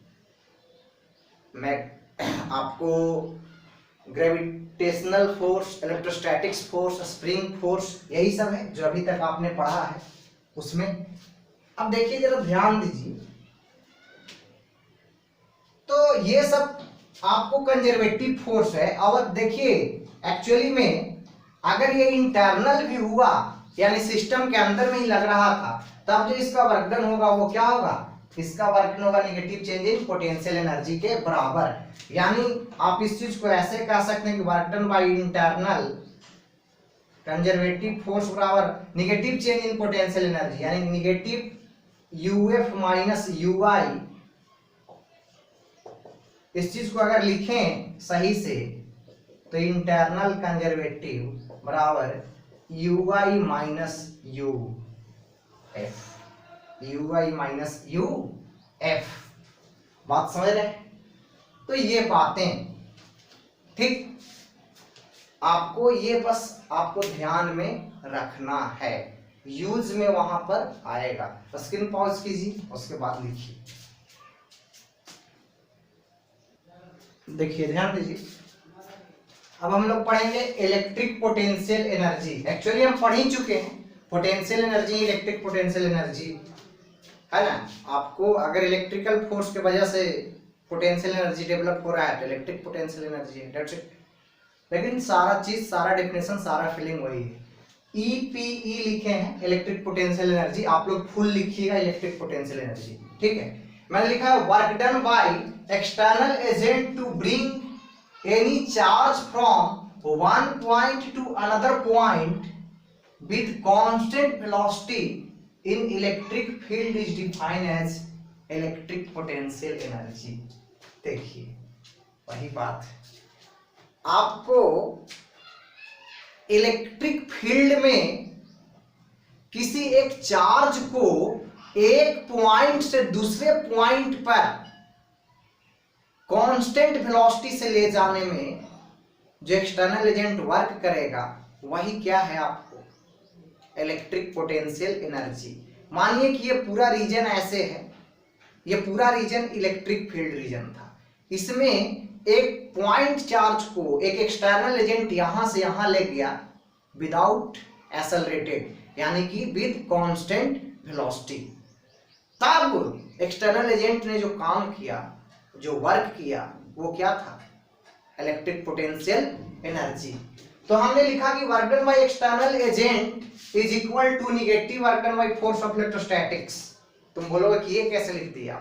S1: मैं आपको gravitational force, electrostatics force, spring force, यही सब है जो अभी तक आपने पढ़ा है उसमें। अब देखिए जरा ध्यान दीजिए, तो ये सब आपको कंजर्वेटिव फोर्स है। और देखिए एक्चुअली में अगर ये इंटरनल भी हुआ, यानी सिस्टम के अंदर में ही लग रहा था, तब जो इसका वर्क डन होगा वो क्या होगा, इसका वर्क डन होगा negative change in potential energy के बराबर। यानी आप इस चीज को ऐसे कह सकते हैं कि work done by internal conservative force बराबर negative change in potential energy, यानी नेगेटिव यूएफ माइनस यूआई। इस चीज को अगर लिखें सही से तो इंटरनल कंजर्वेटिव बराबर UI minus U F, UI minus U F. बात समझ रहे? तो ये बातें ठीक आपको, ये बस आपको ध्यान में रखना है, यूज में वहां पर आएगा। स्क्रीन पॉज कीजिए, उसके बाद लिखिए। देखिए ध्यान दीजिए, अब हम लोग पढ़ेंगे इलेक्ट्रिक पोटेंशियल एनर्जी। एक्चुअली हम पढ़ ही चुके हैं potential energy, electric potential energy, है ना। आपको अगर इलेक्ट्रिकल फोर्स की वजह से पोटेंशियल एनर्जी डेवलप हो रहा है तो इलेक्ट्रिक पोटेंशियल एनर्जी है, दैट्स इट। लेकिन सारा चीज, सारा डेफिनेशन, सारा फीलिंग वही है। ईपीई लिखे हैं इलेक्ट्रिक पोटेंशियल एनर्जी, आप लोग फुल लिखिएगा इलेक्ट्रिक पोटेंशियल एनर्जी, ठीक है। मैंने लिखा है work done by external agent to bring any charge from one point to another point with constant velocity in electric field is defined as electric potential energy। देखिए वही बात, आपको इलेक्ट्रिक फील्ड में किसी एक चार्ज को एक पॉइंट से दूसरे पॉइंट पर कांस्टेंट वेलोसिटी से ले जाने में जो एक्सटर्नल एजेंट वर्क करेगा वही क्या है, आपको इलेक्ट्रिक पोटेंशियल एनर्जी। मानिए कि ये पूरा रीजन ऐसे है, ये पूरा रीजन इलेक्ट्रिक फील्ड रीजन था, इसमें एक पॉइंट चार्ज को एक एक्सटर्नल एजेंट यहां से यहां ले गया विदाउट एक्सेलरेटेड, यानी कि विद कांस्टेंट वेलोसिटी। तब एक्सटर्नल एजेंट ने जो काम किया, जो वर्क किया, वो क्या था, इलेक्ट्रिक पोटेंशियल एनर्जी। तो हमने लिखा कि work done by external agent is equal to negative work done by force of electrostatics. तुम बोलोगे कि ये कैसे लिख दिया,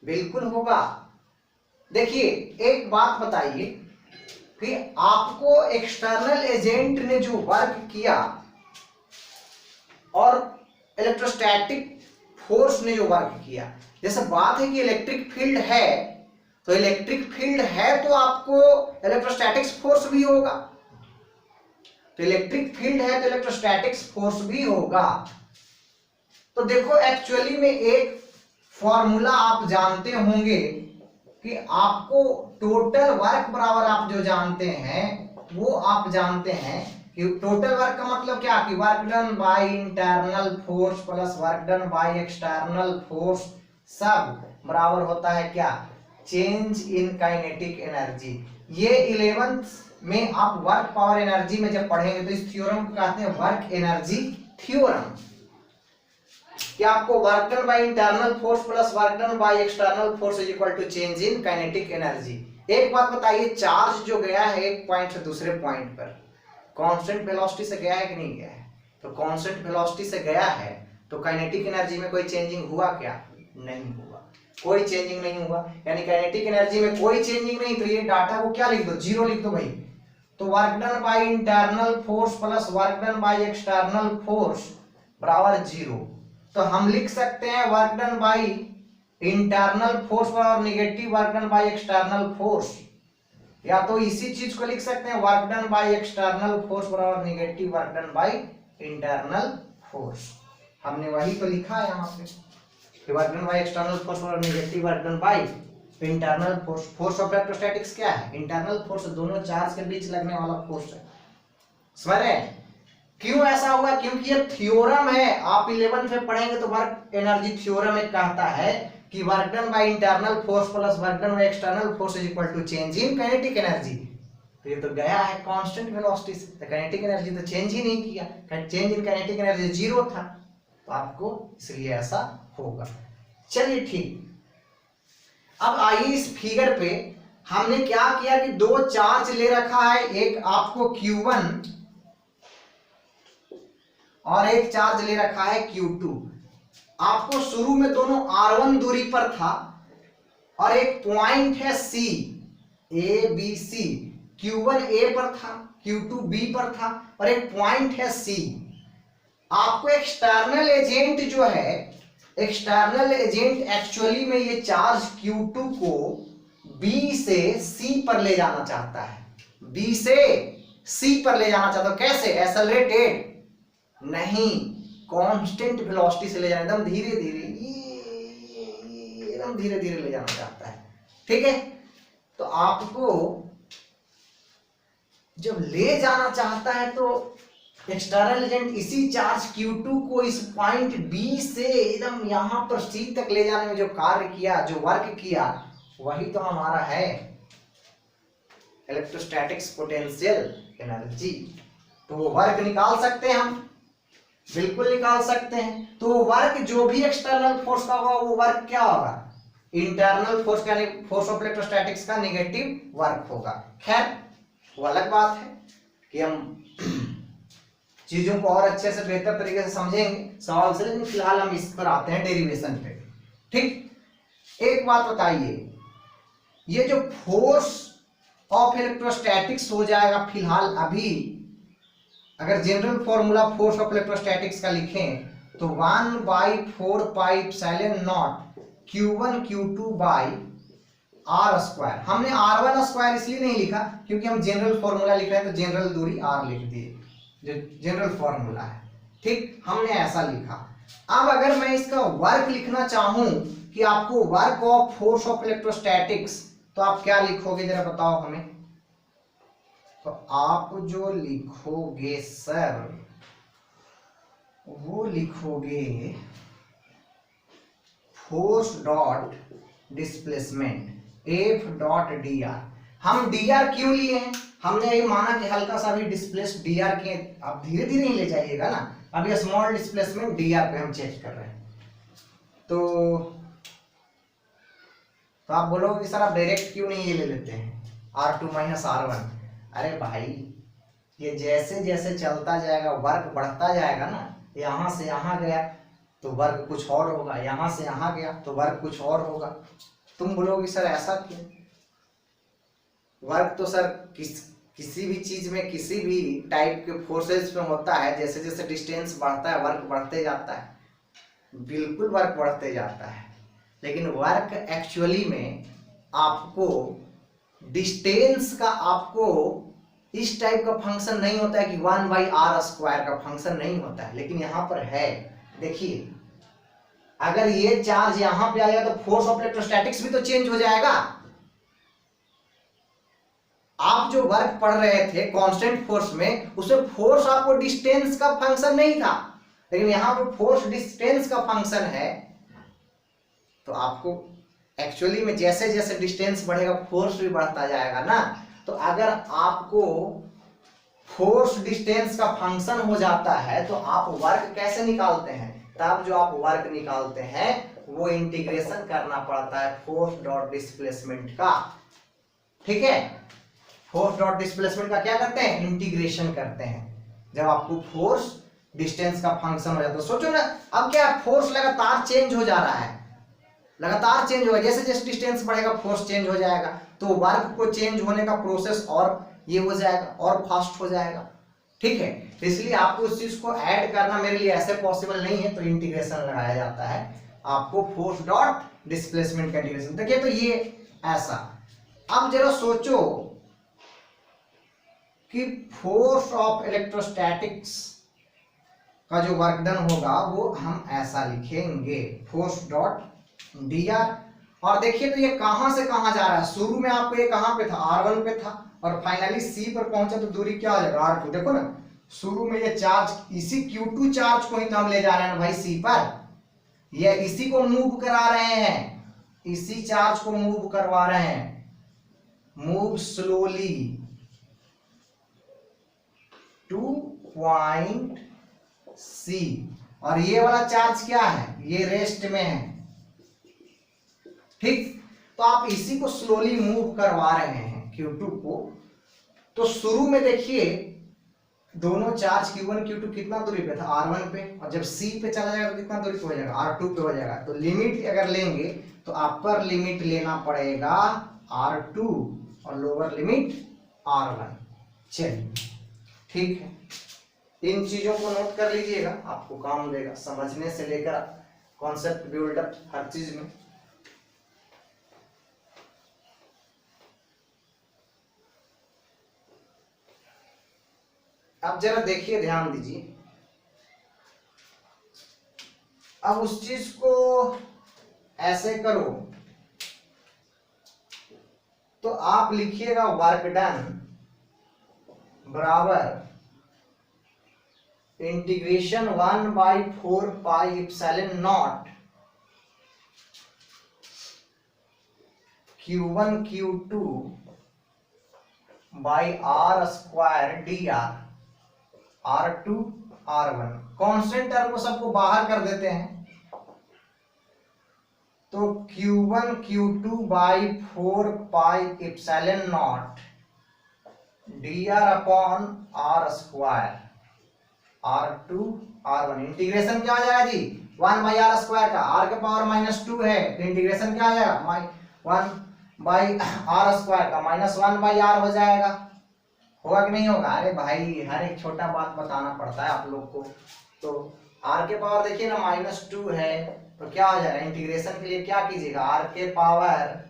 S1: बिल्कुल होगा। देखिए एक बात बताइए कि आपको एक्सटर्नल एजेंट ने जो वर्क किया और इलेक्ट्रोस्टैटिक फोर्स ने जो वर्क किया, जैसे बात है कि इलेक्ट्रिक फील्ड है, तो इलेक्ट्रिक फील्ड है तो आपको इलेक्ट्रोस्टैटिक्स फोर्स भी होगा, तो इलेक्ट्रिक फील्ड है तो इलेक्ट्रोस्टैटिक्स फोर्स भी होगा। तो देखो एक्चुअली में एक फॉर्मूला आप जानते होंगे कि आपको टोटल वर्क बराबर आप जो जानते हैं वो आप जानते हैं कि टोटल वर्क का मतलब क्या, कि work done by internal force plus work done by external force सब बराबर होता है क्या, चेंज इन काइनेटिक एनर्जी। ये 11th में आप वर्क पावर एनर्जी में जब पढ़ेंगे तो इस थ्योरम को कहते हैं वर्क एनर्जी थ्योरम, कि आपको work done by internal force plus work done by external force is equal to change in kinetic energy. एक बात बताइए, चार्ज जो गया है एक पॉइंट से दूसरे पॉइंट पर कांस्टेंट वेलोसिटी से गया है कि नहीं गया है, तो कांस्टेंट वेलोसिटी से गया है तो काइनेटिक एनर्जी में कोई चेंजिंग हुआ क्या, नहीं हुआ, कोई चेंजिंग नहीं हुआ, यानी काइनेटिक एनर्जी में कोई चेंजिंग नहीं। तो ये डाटा को क्या लिख दो, जीरो लिख दो भाई। तो work done by internal force plus work done by external force बराबर जीरो। तो हम लिख सकते हैं work done by internal force बराबर negative work done by external force, या तो इसी चीज को लिख सकते हैं work done by external force बराबर negative work done by internal force. हमने वही तो लिखा है यहाँ पे कि work done by external force बराबर negative work done by internal force. Force of electrostatics क्या है, इंटरनल फोर्स, दोनों चार्ज के बीच लगने वाला फोर्स है, समझ रहे हैं। क्यों ऐसा हुआ? क्योंकि ये थ्योरम है, आप 11th में पढ़ेंगे तो वर्क एनर्जी थ्योरम एक कहता है कि work done by internal force plus work done by external force is equal to change in kinetic energy. तो ये तो गया है कांस्टेंट वेलोसिटी से, तो काइनेटिक एनर्जी तो चेंज ही नहीं किया, change in kinetic energy zero था, तो आपको इसलिए ऐसा होगा। चलिए ठीक, अब आइए इस फिगर पे हमने क्या किया कि दो चार्ज ले रखा है, एक आपको Q1 और एक चार्ज ले रखा है Q2। आपको शुरू में दोनों R1 दूरी पर था और एक पॉइंट है C, A B C, Q1 A पर था, Q2 B पर था और एक पॉइंट है C। आपको एक्सटर्नल एजेंट जो है, एक्सटर्नल एजेंट एक्चुअली में ये चार्ज Q2 को B से C पर ले जाना चाहता है, B से C पर ले जाना चाहता है। कैसे? एक्सेलरेटेड नहीं, कांस्टेंट वेलोसिटी से ले जाना, एकदम धीरे धीरे, एकदम धीरे धीरे ले जाना चाहता है। ठीक है, तो आपको जब ले जाना चाहता है तो एक्सटर्नल एजेंट इसी चार्ज Q2 को इस पॉइंट B से एकदम यहां पर C तक ले जाने में जो कार्य किया, जो वर्क किया, वही तो हमारा है इलेक्ट्रोस्टैटिक्स पोटेंशियल एनर्जी। तो वो वर्क निकाल सकते हैं हम, बिल्कुल निकाल सकते हैं। तो वर्क जो भी एक्सटर्नल फोर्स का होगा वो वर्क क्या होगा? इंटरनल फोर्स का, फोर्स ऑफ इलेक्ट्रोस्टैटिक्स का नेगेटिव वर्क होगा। खैर वो अलग बात है कि हम चीजों को और अच्छे से बेहतर तरीके से समझेंगे सवाल से, लेकिन फिलहाल हम इस पर आते हैं डेरिवेशन पे। ठीक, एक बात बताइए, ये जो फोर्स ऑफ इलेक्ट्रोस्टैटिक्स हो जाएगा फिलहाल अभी, अगर general formula force of electrostatics का लिखें तो 1/4πε0 Q1 Q2 by R square. हमने R1 स्क्वायर इसलिए नहीं लिखा क्योंकि हम जनरल फॉर्मूला लिख रहे हैं, तो जनरल दूरी R लिख दिए, जो जनरल फॉर्मूला है। ठीक, हमने ऐसा लिखा। अब अगर मैं इसका वर्क लिखना चाहूं कि आपको work of force of electrostatics, तो आप क्या लिखोगे जरा बताओ हमें? तो आप जो लिखोगे सर, वो लिखोगे force dot displacement F dot dr। हम dr क्यों लिए हैं? हमने ये माना कि हल्का सा भी डिस्प्लेस dr के, आप धीरे धीरे ही ले जाइएगा ना, अभी स्मॉल डिस्प्लेसमेंट dr पे हम चेक कर रहे हैं। तो आप बोलोगे सर आप डायरेक्ट क्यों नहीं ये ले लेते हैं R2 माइनस R1? अरे भाई, ये जैसे जैसे चलता जाएगा वर्क बढ़ता जाएगा ना, यहां से यहां गया तो वर्क कुछ और होगा, यहां से यहां गया तो वर्क कुछ और होगा। तुम बोलोगे सर ऐसा क्यों? वर्क तो सर किसी भी चीज में, किसी भी टाइप के फोर्सेस में होता है, जैसे जैसे डिस्टेंस बढ़ता है वर्क बढ़ते जाता है, बिल्कुल वर्क बढ़ते जाता है। लेकिन वर्क एक्चुअली में आपको डिस्टेंस का, आपको इस टाइप का फंक्शन नहीं होता है कि 1/r स्क्वायर का फंक्शन नहीं होता है, लेकिन यहां पर है। देखिए, अगर ये चार्ज यहां पे आएगा तो फोर्स ऑफ इलेक्ट्रोस्टैटिक्स भी तो चेंज हो जाएगा। आप जो वर्क पढ़ रहे थे कांस्टेंट फोर्स में, उसमें फोर्स आपको डिस्टेंस का फंक्शन नहीं था, लेकिन यहां पर फोर्स डिस्टेंस का फंक्शन है। तो आपको एक्चुअली में जैसे जैसे डिस्टेंस बढ़ेगा फोर्स भी बढ़ता जाएगा ना। तो अगर आपको फोर्स डिस्टेंस का फंक्शन हो जाता है तो आप वर्क कैसे निकालते हैं? तब जो आप वर्क निकालते हैं वो इंटीग्रेशन करना पड़ता है फोर्स डॉट डिस्प्लेसमेंट का। ठीक है, फोर्स डॉट डिस्प्लेसमेंट का क्या करते हैं? इंटीग्रेशन करते हैं। जब आपको फोर्स डिस्टेंस का फंक्शन हो जाता है, सोचो ना, अब क्या फोर्स लगातार चेंज हो जा रहा है, लगातार चेंज होगा, जैसे जैसे डिस्टेंस बढ़ेगा फोर्स चेंज हो जाएगा, तो वर्क को चेंज होने का प्रोसेस और ये हो जाएगा और फास्ट हो जाएगा। ठीक है, इसलिए आपको उस चीज को ऐड करना मेरे लिए ऐसे पॉसिबल नहीं है, तो इंटीग्रेशन लगाया जाता है आपको फोर्स डॉट डिस्प्लेसमेंट का इंटीग्रेशन। देखिए, तो ये ऐसा। अब जरा सोचो कि फोर्स ऑफ इलेक्ट्रोस्टैटिक्स का जो वर्क डन होगा वो हम ऐसा लिखेंगे, फोर्स डॉट dr। और देखिए तो ये कहां से कहां जा रहा है? शुरू में आपको ये कहां पे था? R1 पे था, और फाइनली C पर पहुंचा तो दूरी क्या हो जाएगा? R2। देखो ना, शुरू में ये चार्ज, इसी Q2 चार्ज को ही तो हम ले जा रहे हैं भाई C पर, ये इसी को मूव करा रहे हैं, इसी चार्ज को मूव करवा रहे हैं, move slowly two point C। और ये वाला चार्ज क्या है, ये रेस्ट में है, ठीक। तो आप इसी को स्लोली मूव करवा रहे हैं Q2 को। तो शुरू में देखिए दोनों चार्ज Q1 Q2 कितना दूरी पे था, R1 पे, और जब C पे चला जाएगा तो कितना दूरी पे हो जाएगा, R2 पे हो जाएगा। तो लिमिट अगर लेंगे तो अपर लिमिट लेना पड़ेगा R2 और लोअर लिमिट R1। चलिए ठीक है, इन चीजों को नोट कर लीजिएगा, आपको काम देगा समझने से लेकर कॉन्सेप्ट बिल्डअप हर चीज में। अब जरा देखिए, ध्यान दीजिए, अब उस चीज को ऐसे करो तो आप लिखिएगा वर्क डन बराबर integration 1/4 pi epsilon not Q1 Q2 by R square dr, R2 R1। Constant term को सबको बाहर कर देते हैं, तो Q1 Q2 by 4 pi epsilon not dr upon R square R2 R1। Integration क्या हो जाएगा जी, 1/r स्क्वायर का, r के पावर -2 है, तो इंटीग्रेशन क्या आ जाएगा, 1/r स्क्वायर का -1/r हो जाएगा। होगा कि नहीं होगा? अरे भाई हर एक छोटा बात बताना पड़ता है आप लोग को। तो r के पावर देखिए ना -2 है, तो क्या हो जाएगा, इंटीग्रेशन के लिए क्या कीजिएगा, r के पावर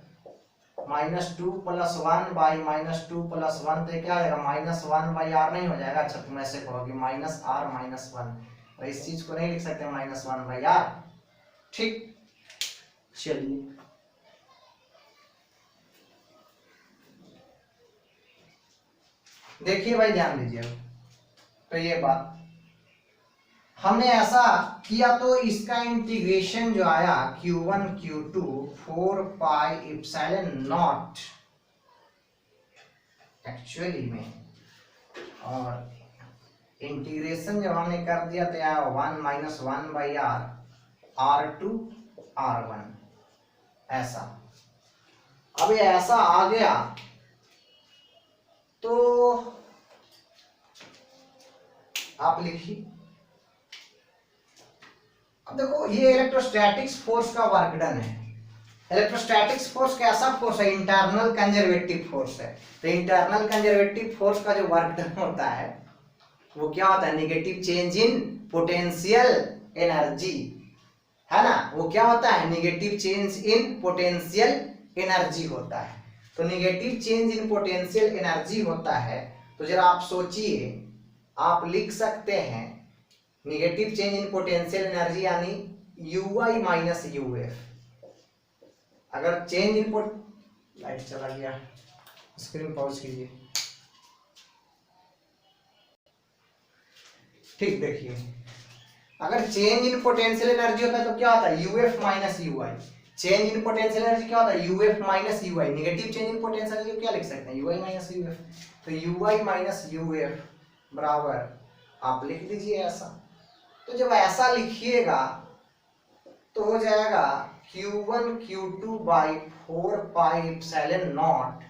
S1: -2 + 1 बाई -2 + 1, तो क्या हो जाएगा, -1/r नहीं हो जाएगा। अच्छा तुम ऐसे कहोगे -r -1, तो इस चीज को नहीं लिख सकते -1/r, ठीक। चलिए देखिए भाई, ध्यान दीजिए। तो ये बात हमने ऐसा किया, तो इसका इंटीग्रेशन जो आया Q1 Q2 4 pi epsilon not actually में, और इंटीग्रेशन जब हमने कर दिया तो आया 1 - 1/r R2 R1 ऐसा। अब ये ऐसा आ गया तो आप लिखिए, अब देखो ये इलेक्ट्रोस्टैटिक्स फोर्स का वर्क डन है। इलेक्ट्रोस्टैटिक्स फोर्स कैसा फोर्स है, इंटरनल कंजर्वेटिव फोर्स है। तो इंटरनल कंजर्वेटिव फोर्स का जो वर्क डन होता है वो क्या होता है, negative change in potential energy, है ना। वो क्या होता है, negative change in potential energy होता है। तो negative change in potential energy होता है, तो जरा आप सोचिए, आप लिख सकते हैं negative change in potential energy यानी UI माइनस UF। अगर चेंज इन लाइट चला गया, स्क्रीन पॉज कीजिए, ठीक। देखिए अगर चेंज इन पोटेंशियल एनर्जी होता है तो क्या होता है, UF minus UI। Change in potential energy क्या होता है, UF minus UI। Negative change in potential energy क्या लिख सकते हैं, UI माइनस UF। तो UI माइनस UF बराबर आप लिख दीजिए ऐसा। तो जब ऐसा लिखिएगा तो हो जाएगा Q1 Q2 by 4 pi epsilon not,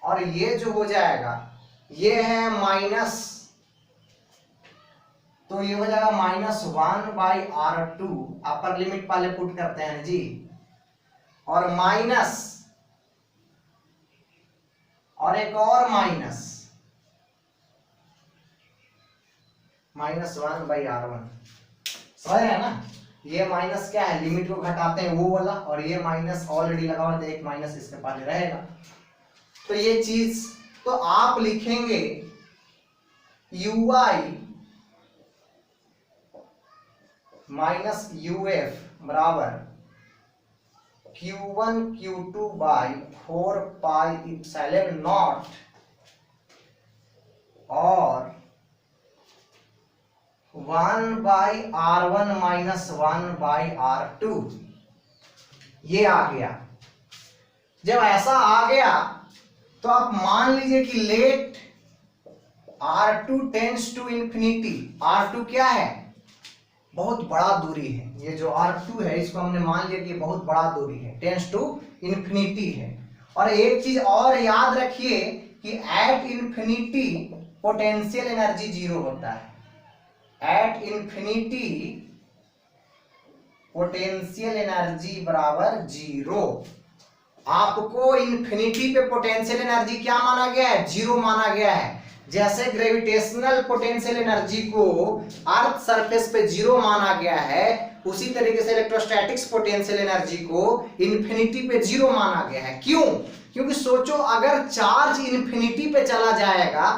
S1: और ये जो हो जाएगा ये है माइनस, तो ये हो जाएगा -1/r2, अपर लिमिट पहले पुट करते हैं जी, और माइनस, और एक और माइनस -1/r1। समझ रहे हैं ना, ये माइनस क्या है, लिमिट को घटाते हैं वो वाला, और ये माइनस ऑलरेडी लगा हुआ था, एक माइनस इसके पहले रहेगा। तो ये चीज, तो आप लिखेंगे UI माइनस UF बराबर Q1 Q2 by 4 pi epsilon not, और 1/r1 - 1/r2 ये आ गया। जब ऐसा आ गया तो आप मान लीजिए कि late R2 tends to infinity. R2 क्या है? बहुत बड़ा दूरी है। ये जो R2 है इसको हमने मान लिया कि बहुत बड़ा दूरी है, टेंड्स टू इंफिनिटी है। और एक चीज और याद रखिए कि at infinity potential energy zero होता है। एट इंफिनिटी पोटेंशियल एनर्जी बराबर जीरो। आपको इंफिनिटी पे पोटेंशियल एनर्जी क्या माना गया है? जीरो माना गया है। जैसे ग्रेविटेशनल पोटेंशियल एनर्जी को अर्थ सरफेस पे जीरो माना गया है, उसी तरीके से इलेक्ट्रोस्टैटिक्स पोटेंशियल एनर्जी को इंफिनिटी पे जीरो माना गया है। क्यों? क्योंकि सोचो अगर चार्ज इंफिनिटी पे चला जाएगा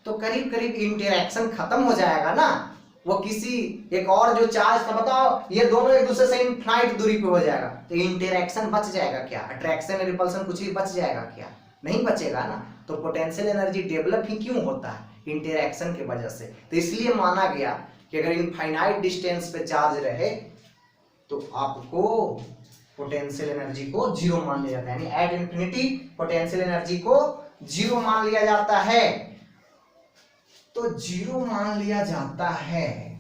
S1: तो करीब करीब इंटरेक्शन खत्म हो जाएगा ना। वो किसी एक और जो चार्ज था, बताओ, ये दोनों एक दूसरे से इनफाइनाइट दूरी पे हो जाएगा तो इंटरेक्शन बच जाएगा क्या? अट्रैक्शन रिपल्सन कुछ भी बच जाएगा क्या? नहीं बचेगा ना। तो पोटेंशियल एनर्जी डेवलप ही क्यों होता है? इंटरेक्शन की वजह से। तो इसलिए माना गया कि अगर इनफाइनाइट डिस्टेंस पे चार्ज रहे तो आपको पोटेंशियल एनर्जी को जीरो मान लिया जाता है। यानी एट इंफिनिटी पोटेंशियल एनर्जी को जीरो मान लिया जाता है। तो जीरो मान लिया जाता है।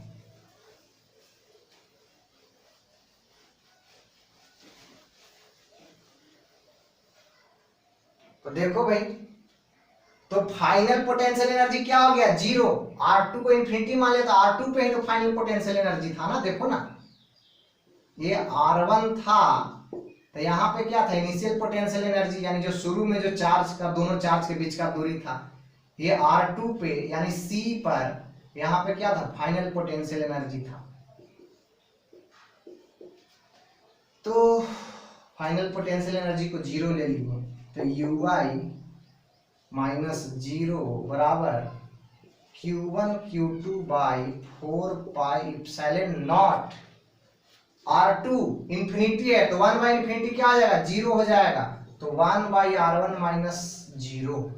S1: तो देखो भाई, तो फाइनल पोटेंशियल एनर्जी क्या हो गया? जीरो। R2 को इंफिनिटी मान लिया तो R2 पे ही तो फाइनल पोटेंशियल एनर्जी था ना। देखो ना, ये R1 था तो यहाँ पे क्या था? इनिशियल पोटेंशियल एनर्जी, यानी जो शुरू में जो चार्ज का, दोनों चार्ज के बीच का दूरी था, ये R2 पे यानी C पर, यहाँ पे क्या था? फाइनल पोटेंशियल एनर्जी था। तो फाइनल पोटेंशियल एनर्जी को जीरो ले लीजिए तो UI माइनस जीरो बराबर Q1 Q2 by 4πε0। R2 infinity है तो 1/इंफिनिटी क्या आ जाएगा? जीरो हो जाएगा। तो 1/r1 माइनस जीरो।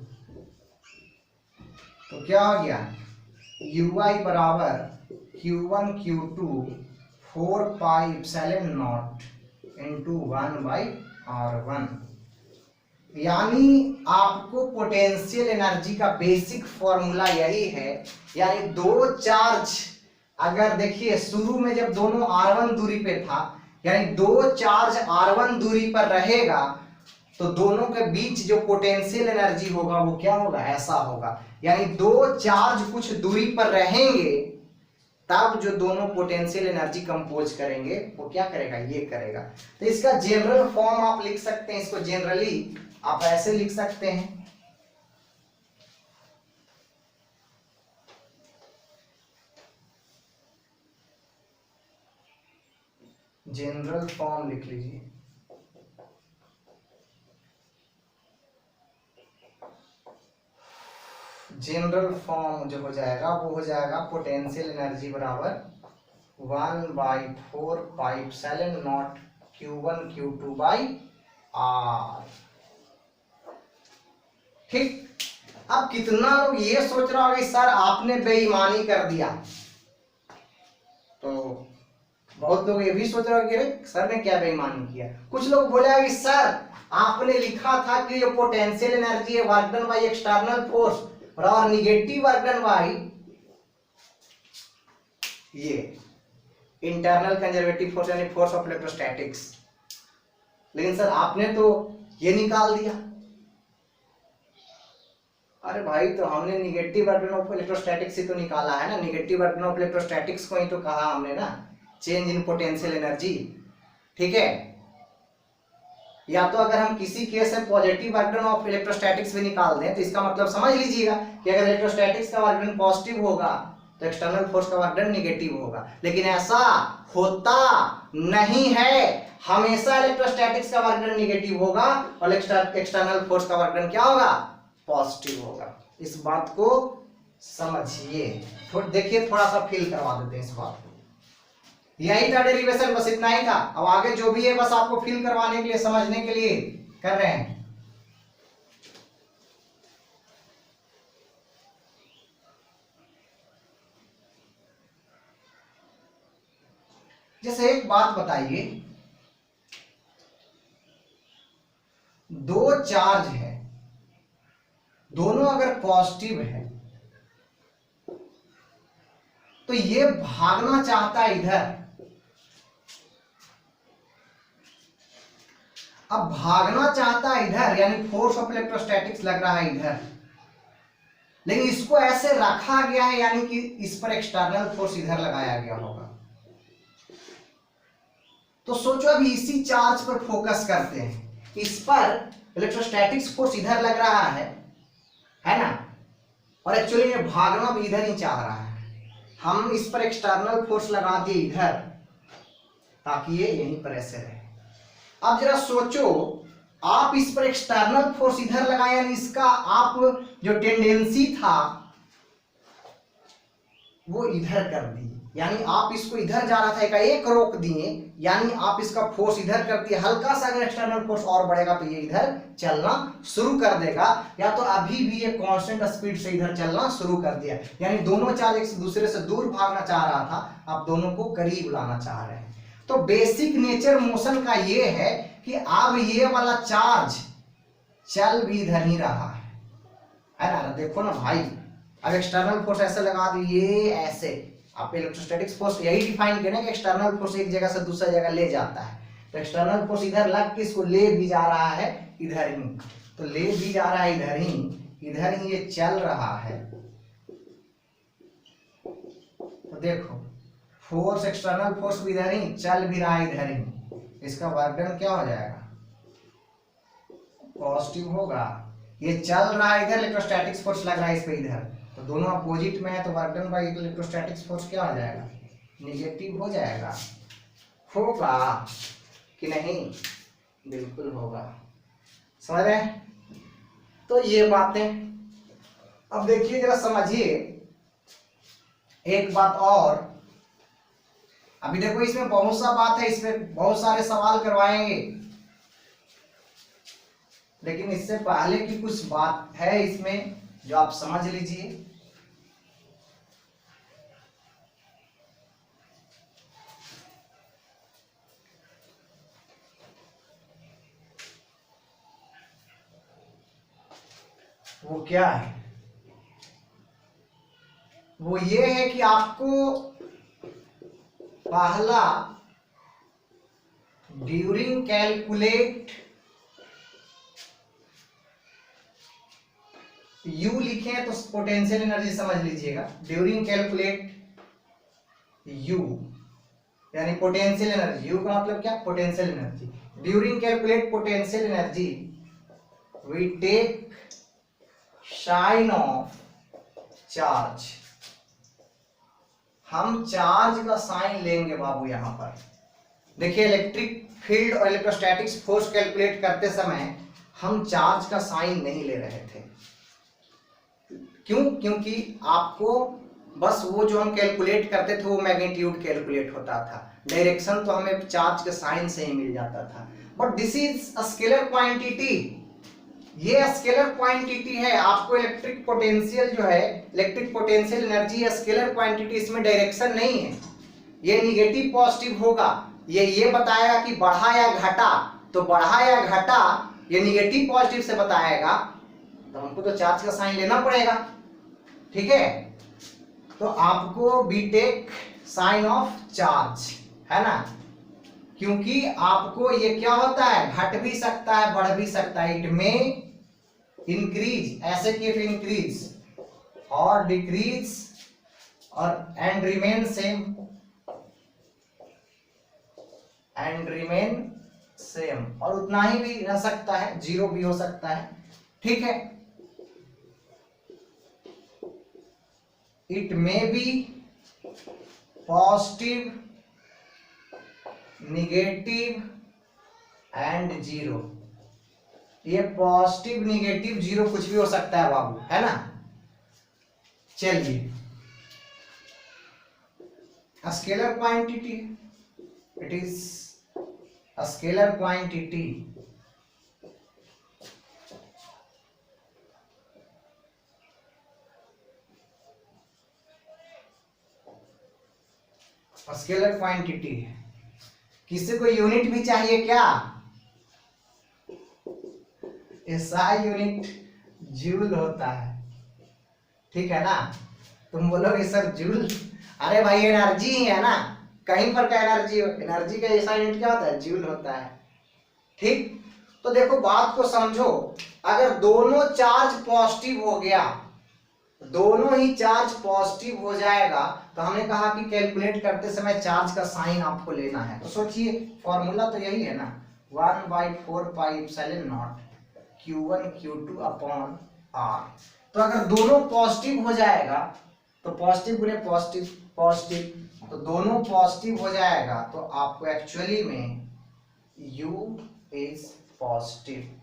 S1: तो क्या हो गया? UI बराबर Q1 Q2 4πε0 इंटू 1/r1। यानी आपको पोटेंशियल एनर्जी का बेसिक फॉर्मूला यही है। यानी दो चार्ज, अगर देखिए शुरू में जब दोनों R1 दूरी पे था, यानी दो चार्ज R1 दूरी पर रहेगा तो दोनों के बीच जो पोटेंशियल एनर्जी होगा वो क्या होगा? ऐसा होगा। यानी दो चार्ज कुछ दूरी पर रहेंगे तब जो दोनों पोटेंशियल एनर्जी कंपोज करेंगे वो क्या करेगा? ये करेगा। तो इसका जनरल फॉर्म आप लिख सकते हैं। इसको जनरली आप ऐसे लिख सकते हैं, जनरल फॉर्म लिख लीजिए। जनरल फॉर्म जो हो जाएगा वो हो जाएगा पोटेंशियल एनर्जी बराबर 1/4πε0 Q1 Q2 बाई R। ठीक। अब कितना लोग ये सोच रहा होगा कि सर आपने बेईमानी कर दिया। तो बहुत लोग ये भी सोच रहे होंगे कि सर ने क्या बेईमानी किया। कुछ लोग बोलेगा कि सर आपने लिखा था कि जो पोटेंशियल एनर्जी है work done by external force और निगेटिव वर्क डन बाय ये इंटरनल कंजर्वेटिव फोर्स यानी फोर्स ऑफ इलेक्ट्रोस्टैटिक्स। लेकिन सर आपने तो ये निकाल दिया। अरे भाई, तो हमने negative work done of electrostatics ही तो निकाला है ना। Negative work done of electrostatics को ही तो कहा हमने ना, चेंज इन पोटेंशियल एनर्जी। ठीक है। या तो अगर हम किसी केस में positive work done of electrostatics भी निकाल दें तो इसका मतलब समझ लीजिएगा कि अगर इलेक्ट्रोस्टैटिक्स का वर्क डन पॉजिटिव होगा तो एक्सटर्नल फोर्स का वर्क डन निगेटिव होगा। लेकिन ऐसा होता नहीं है। हमेशा इलेक्ट्रोस्टैटिक्स का वर्क डन निगेटिव होगा और एक्सटर्नल फोर्स का वर्क डन क्या होगा? पॉजिटिव होगा। इस बात को समझिए। देखिए, थोड़ा सा फील करवा देते हैं इस बात को। यही था डेरिवेशन, बस इतना ही था। अब आगे जो भी है बस आपको फील करवाने के लिए, समझने के लिए कर रहे हैं। जैसे एक बात बताइए, दो चार्ज है, दोनों अगर पॉजिटिव है तो ये भागना चाहता है इधर। अब भागना चाहता है इधर, यानी फोर्स ऑफ इलेक्ट्रोस्टैटिक्स लग रहा है इधर, लेकिन इसको ऐसे रखा गया है, यानी कि इस पर एक्सटर्नल फोर्स इधर लगाया गया होगा। तो सोचो अभी इसी चार्ज पर फोकस करते हैं, इस पर इलेक्ट्रोस्टैटिक्स फोर्स इधर लग रहा है ना, और एक्चुअली ये भागना भी इधर ही चाह रहा है। हम इस पर एक्सटर्नल फोर्स लगा दिए इधर, ताकि ये यहीं पर ऐसे रहे। अब जरा सोचो, आप इस पर एक्सटर्नल फोर्स इधर लगाए, यानी इसका आप जो टेंडेंसी था वो इधर कर दी, यानी आप इसको इधर जा रहा था एकाएक रोक दिए, यानी आप इसका फोर्स इधर कर दिए। हल्का सा अगर एक्सटर्नल फोर्स और बढ़ेगा तो ये इधर चलना शुरू कर देगा, या तो अभी भी ये कांस्टेंट स्पीड से इधर चलना शुरू कर दिया। यानी दोनों चार्ज एक दूसरे से दूर भागना चाह रहा था, आप दोनों को करीब लाना चाह रहे हैं। तो बेसिक नेचर मोशन का ये है कि अब ये वाला चार्ज चल भी इधर ही रहा है ना। देखो ना भाई, अब एक्सटर्नल फोर्स ऐसे लगा दिए, ऐसे आप इलेक्ट्रोस्टैटिक्स फोर्स यही डिफाइन करें कि एक्सटर्नल फोर्स एक जगह से दूसरी जगह ले जाता है। तो एक्सटर्नल फोर्स इधर लग के इसको ले भी जा रहा है इधर ही, तो ले भी जा रहा है इधर ही ये चल रहा है। तो देखो फोर्स, एक्सटर्नल फोर्स भी इधर ही, चल भी रहा है इधर ही, इसका वर्क डन क्या हो जाएगा, पॉजिटिव होगा। ये चल रहा है इधर, इलेक्ट्रोस्टैटिक्स फोर्स लग रहा है इस पे इधर, तो दोनों अपोजिट में है, तो work done bye electrostatics force क्या हो जाएगा, निगेटिव हो जाएगा। होगा कि नहीं, बिल्कुल होगा। समझ रहे हैं? तो ये बातें अब देखिए, जरा समझिए एक बात और। अभी देखो इसमें बहुत सा बात है, इसमें बहुत सारे सवाल करवाएंगे, लेकिन इससे पहले की कुछ बात है इसमें जो आप समझ लीजिए। वो क्या है, वो ये है कि आपको पहला ड्यूरिंग कैलकुलेट यू लिखे हैं तो पोटेंशियल एनर्जी समझ लीजिएगा। ड्यूरिंग कैलकुलेट यू यानी पोटेंशियल एनर्जी, यू का मतलब क्या, potential energy. During calculate potential energy we take sign of charge. हम चार्ज का साइन लेंगे बाबू। यहां पर देखिए, इलेक्ट्रिक फील्ड और इलेक्ट्रोस्टैटिक्स फोर्स कैलकुलेट करते समय हम चार्ज का साइन नहीं ले रहे थे। क्यों? क्योंकि आपको बस वो जो हम कैलकुलेट करते थे वो मैग्नीट्यूड कैलकुलेट होता था, डायरेक्शन तो हमें चार्ज के साइन से ही मिल जाता था। But this is a scalar quantity, ये स्केलर क्वांटिटी है। आपको इलेक्ट्रिक पोटेंशियल जो है, electric potential energy scalar quantity, इसमें डायरेक्शन नहीं है। ये निगेटिव पॉजिटिव होगा, ये बताएगा कि बढ़ा या घटा, तो बढ़ा या घटा ये निगेटिव पॉजिटिव से बताएगा, तो हमको तो चार्ज का साइन लेना पड़ेगा। ठीक है, तो आपको बीटेक साइन ऑफ चार्ज है ना, क्योंकि आपको ये क्या होता है, घट भी सकता है बढ़ भी सकता है। इट में इंक्रीज, ऐसे किए तो इंक्रीज और डिक्रीज और and remain same, and remain same, और उतना ही भी रह सकता है, जीरो भी हो सकता है। ठीक है, it may be positive, negative and zero. ये पॉजिटिव, निगेटिव, जीरो कुछ भी हो सकता है बाबू, है ना। चलिए, scalar quantity, it is a scalar quantity, a scalar quantity किसी को यूनिट भी चाहिए क्या? एसआई यूनिट जूल होता है, ठीक है ना? तुम बोलोगे सर जूल, अरे भाई एनर्जी ही है ना, कहीं पर का एनर्जी हो, एनर्जी का एसआई यूनिट क्या होता है? जूल होता है। ठीक, तो देखो बात को समझो, अगर दोनों चार्ज पॉजिटिव हो गया, दोनों ही चार्ज पॉजिटिव हो जाएगा, तो हमने कहा कि कैलकुलेट करते समय चार्ज का साइन आपको लेना है। तो सोचिए फॉर्मूला तो यही है ना, 1/4πε0 Q1 Q2 अपॉन R। तो अगर दोनों पॉजिटिव हो जाएगा, तो पॉजिटिव गुने पॉजिटिव पॉजिटिव, तो दोनों पॉजिटिव हो जाएगा, तो आपको एक्चुअली में U इज पॉजिटिव।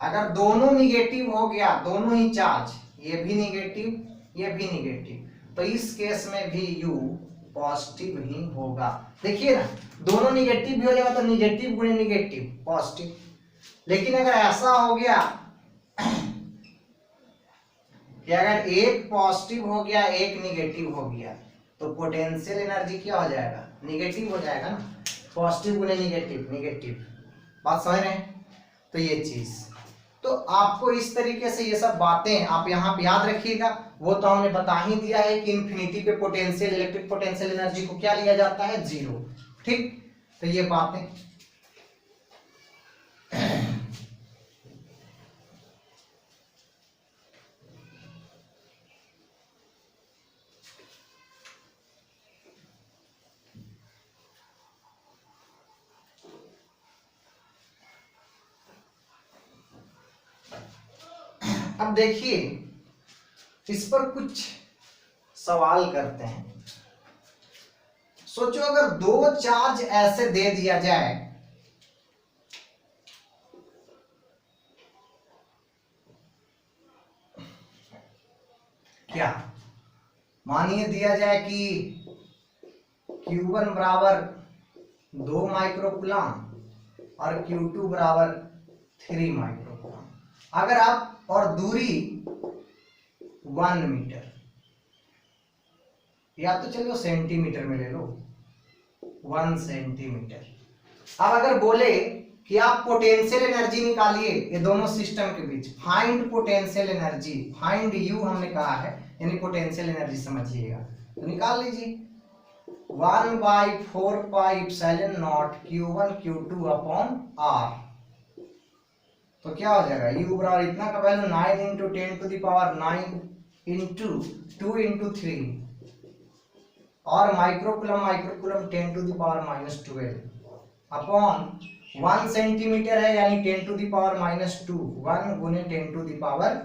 S1: अगर दोनों निगेटिव हो गया, दोनों ही चार्ज, ये भी निगेटिव ये भी निगेटिव, तो इस केस में भी U पॉजिटिव ही होगा। देखिए ना, दोनों निगेटिव भी हो जाएगा तो निगेटिव गुणे निगेटिव पॉजिटिव। लेकिन अगर ऐसा हो गया कि अगर एक पॉजिटिव हो गया एक निगेटिव हो गया, तो पोटेंशियल एनर्जी क्या हो जाएगा? निगेटिव हो जाएगा ना, पॉजिटिव गुणे निगेटिव निगेटिव। बात समझ रहे हैं? तो ये चीज, तो आपको इस तरीके से ये सब बातें आप यहाँ पे याद रखिएगा। वो तो हमने बता ही दिया है कि इन्फिनिटी पे पोटेंशियल, इलेक्ट्रिक पोटेंशियल एनर्जी को क्या लिया जाता है? जीरो। ठीक, तो ये बातें अब देखिए इस पर कुछ सवाल करते हैं। सोचो अगर दो चार्ज ऐसे दे दिया जाए, क्या मानिए दिया जाए कि Q1 बराबर 2 माइक्रोकूलम और Q2 बराबर 3 माइक्रोकूलम। अगर आप, और दूरी 1 मीटर, या तो चलो सेंटीमीटर में ले लो, 1 सेंटीमीटर। अब अगर बोले कि आप पोटेंशियल एनर्जी निकालिए ये दोनों सिस्टम के बीच, find potential energy, find U हमने कहा है, यानी पोटेंशियल एनर्जी समझिएगा, तो निकाल लीजिए 1/4πε0 Q1 Q2 अपॉन R। तो क्या हो जाएगा? U बराबर इतना का value 9 into 10 to the power 9 into 2 into 3, और microcoulomb microcoulomb 10 to the power -12 upon 1 centimetre है, यानी 10 टू द पावर -2, 1 गुने 10 टू द पावर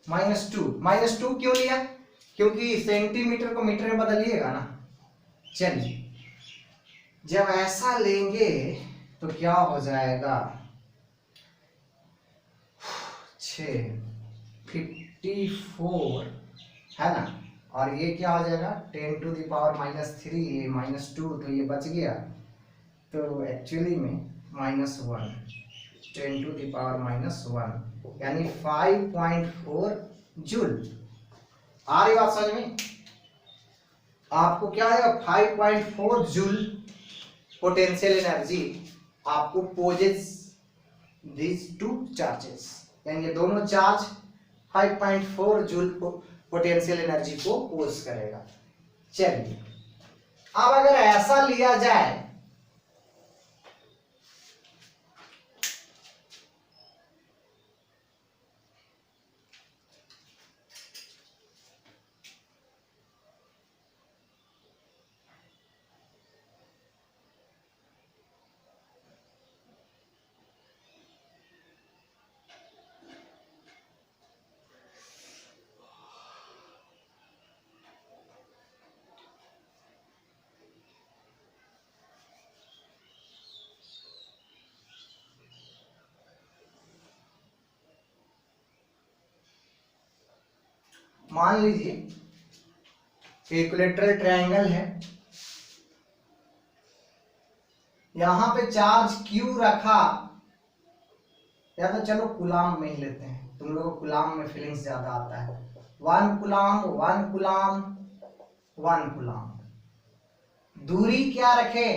S1: -2। -2 क्यों लिया? क्योंकि सेंटीमीटर को मीटर में बदलिएगा ना। चलिए जब ऐसा लेंगे तो क्या हो जाएगा? 54 है ना, और ये क्या हो जाएगा? 10 टू द पावर -3, ये -2, तो ये बच गया, तो एक्चुअली में -1, 10 टू द पावर -1, यानी 5.4 जूल। आ रही बात समझ में? आपको क्या आएगा? 5.4 जूल पोटेंशियल एनर्जी आपको पोजेस these टू चार्जेस, यानी ये दोनों चार्ज 5.4 जूल पोटेंशियल एनर्जी को पोज करेगा। चलिए अब अगर ऐसा लिया जाए, मान लीजिए इक्विलैटरल ट्रायंगल है, यहां पे चार्ज Q रखा, या तो चलो कूलाम में ही लेते हैं, तुम लोगों को कूलाम में फीलिंग्स ज्यादा आता है। 1 कूलाम 1 कूलाम 1 कूलाम। दूरी क्या रखे?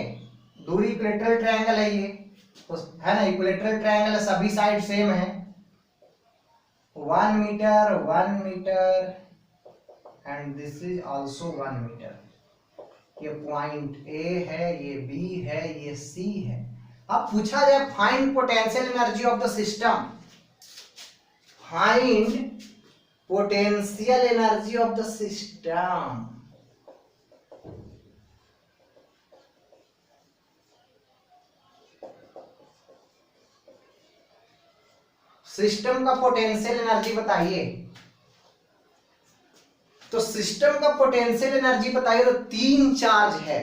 S1: दूरी इक्विलेटरल ट्रायंगल है ये, तो है ना, इक्विलेटरल ट्रायंगल है, सभी साइड सेम है, 1 metre 1 metre and this is also 1 metre. ये पॉइंट ए है, ये बी है, ये सी है। अब पूछा जाए find potential energy of the system, find potential energy of the system. System का पोटेंशियल एनर्जी बताइए, तो सिस्टम का पोटेंशियल एनर्जी बताइए। तो 3 चार्ज है,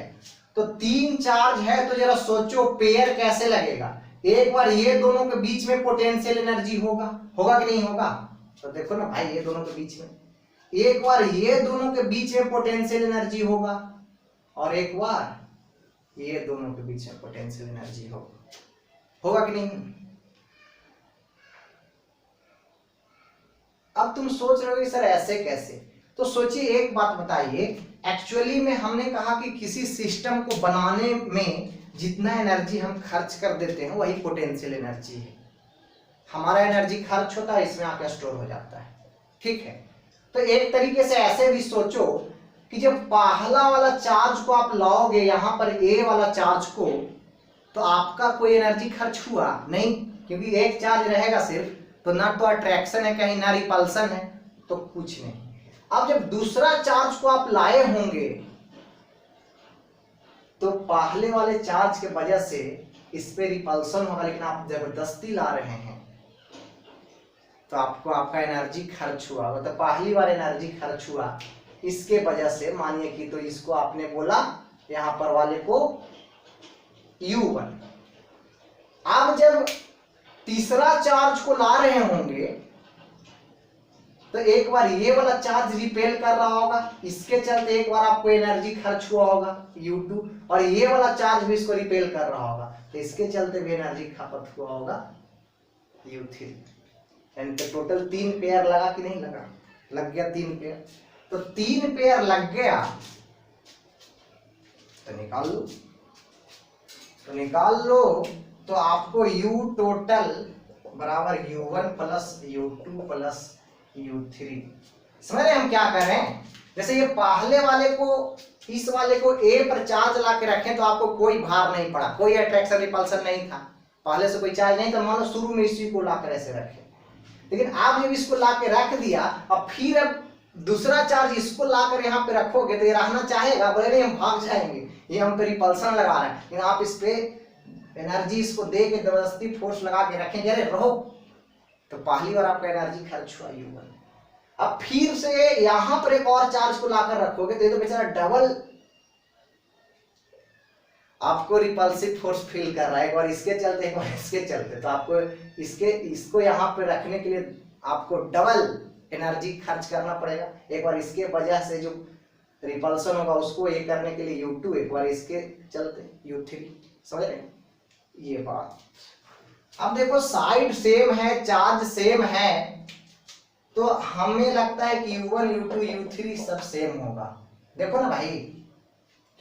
S1: तो 3 चार्ज है, तो जरा सोचो पेयर कैसे लगेगा। एक बार ये दोनों के बीच में पोटेंशियल एनर्जी होगा, होगा कि नहीं होगा? तो देखो ना भाई, ये दोनों के बीच में, एक बार ये दोनों के बीच में पोटेंशियल एनर्जी होगा और एक बार ये दोनों के बीच में पोटेंशियल एनर्जी होगा, होगा कि नहीं? अब तुम सोच रहे हो कि सर ऐसे कैसे, तो सोचिए एक बात बताइए, एक्चुअली में हमने कहा कि किसी सिस्टम को बनाने में जितना एनर्जी हम खर्च कर देते हैं वही पोटेंशियल एनर्जी है। हमारा एनर्जी खर्च होता है, इसमें आकर स्टोर हो जाता है, ठीक है। तो एक तरीके से ऐसे भी सोचो कि जब पहला वाला चार्ज को आप लाओगे यहां पर ए वाला चार्ज को, तो आपका कोई एनर्जी खर्च हुआ नहीं, क्योंकि एक चार्ज रहेगा सिर्फ, तो ना तो अट्रैक्शन है कहीं, ना रिपल्सन है, तो कुछ नहीं। अब जब दूसरा चार्ज को आप लाए होंगे तो पहले वाले चार्ज के वजह से इस पे रिपल्सन होगा, लेकिन आप जबरदस्ती ला रहे हैं तो आपको आपका एनर्जी खर्च हुआ, मतलब पहली बार एनर्जी खर्च हुआ इसके वजह से। मानिए कि तो इसको आपने बोला यहां पर वाले को U1। अब जब तीसरा चार्ज को ला रहे होंगे तो एक बार ये वाला चार्ज रिपेल कर रहा होगा, इसके चलते एक बार आपको एनर्जी खर्च हुआ होगा U2, और ये वाला चार्ज भी इसको रिपेल कर रहा होगा, तो इसके चलते भी एनर्जी खपत हुआ होगा U3। यानी तो टोटल 3 पेयर लगा कि नहीं लगा? लग गया 3 पेयर। तो 3 पेयर लग गया, तो निकाल लो, तो निकाल लो, तो आपको U टोटल बराबर U1 plus U2 plus U3। समझ रहे हम क्या कर रहे हैं? जैसे ये पहले वाले को, इस वाले को A पर चार्ज ला के रखें तो आपको कोई भार नहीं पड़ा, कोई अट्रैक्शन रिपल्सन नहीं था, पहले से कोई चार्ज नहीं था, मान लो शुरू में इसी को लाकर ऐसे रखे। लेकिन आप जब इसको ला के रख दिया, अब फिर अब दूसरा चार्ज इसको लाकर यहाँ पे रखोगे तो ये रहना चाहेगा, बोले नहीं हम भाग जाएंगे, ये हम पे रिपल्सन लगा रहे हैं। लेकिन आप इस पे एनर्जी इसको दे के जबरदस्ती फोर्स लगा के रखेंगे, अरे रहो, तो पहली बार आपका एनर्जी खर्च हुआ U1। अब फिर से यहां पर एक और चार्ज को लाकर रखोगे तो ये तो बेचारा डबल आपको रिपल्सिव फोर्स फील कर रहा है, एक बार इसके चलते एक बार इसके चलते, तो आपको इसको यहाँ पे रखने के लिए आपको डबल एनर्जी खर्च करना पड़ेगा। एक बार इसके वजह से जो रिपल्सन होगा उसको ये करने के लिए U2, एक बार इसके चलते U3। समझ रहे ये बात? अब देखो साइड सेम है, चार्ज सेम है, तो हमें लगता है कि U1 U2 U3 सब सेम होगा। देखो ना भाई,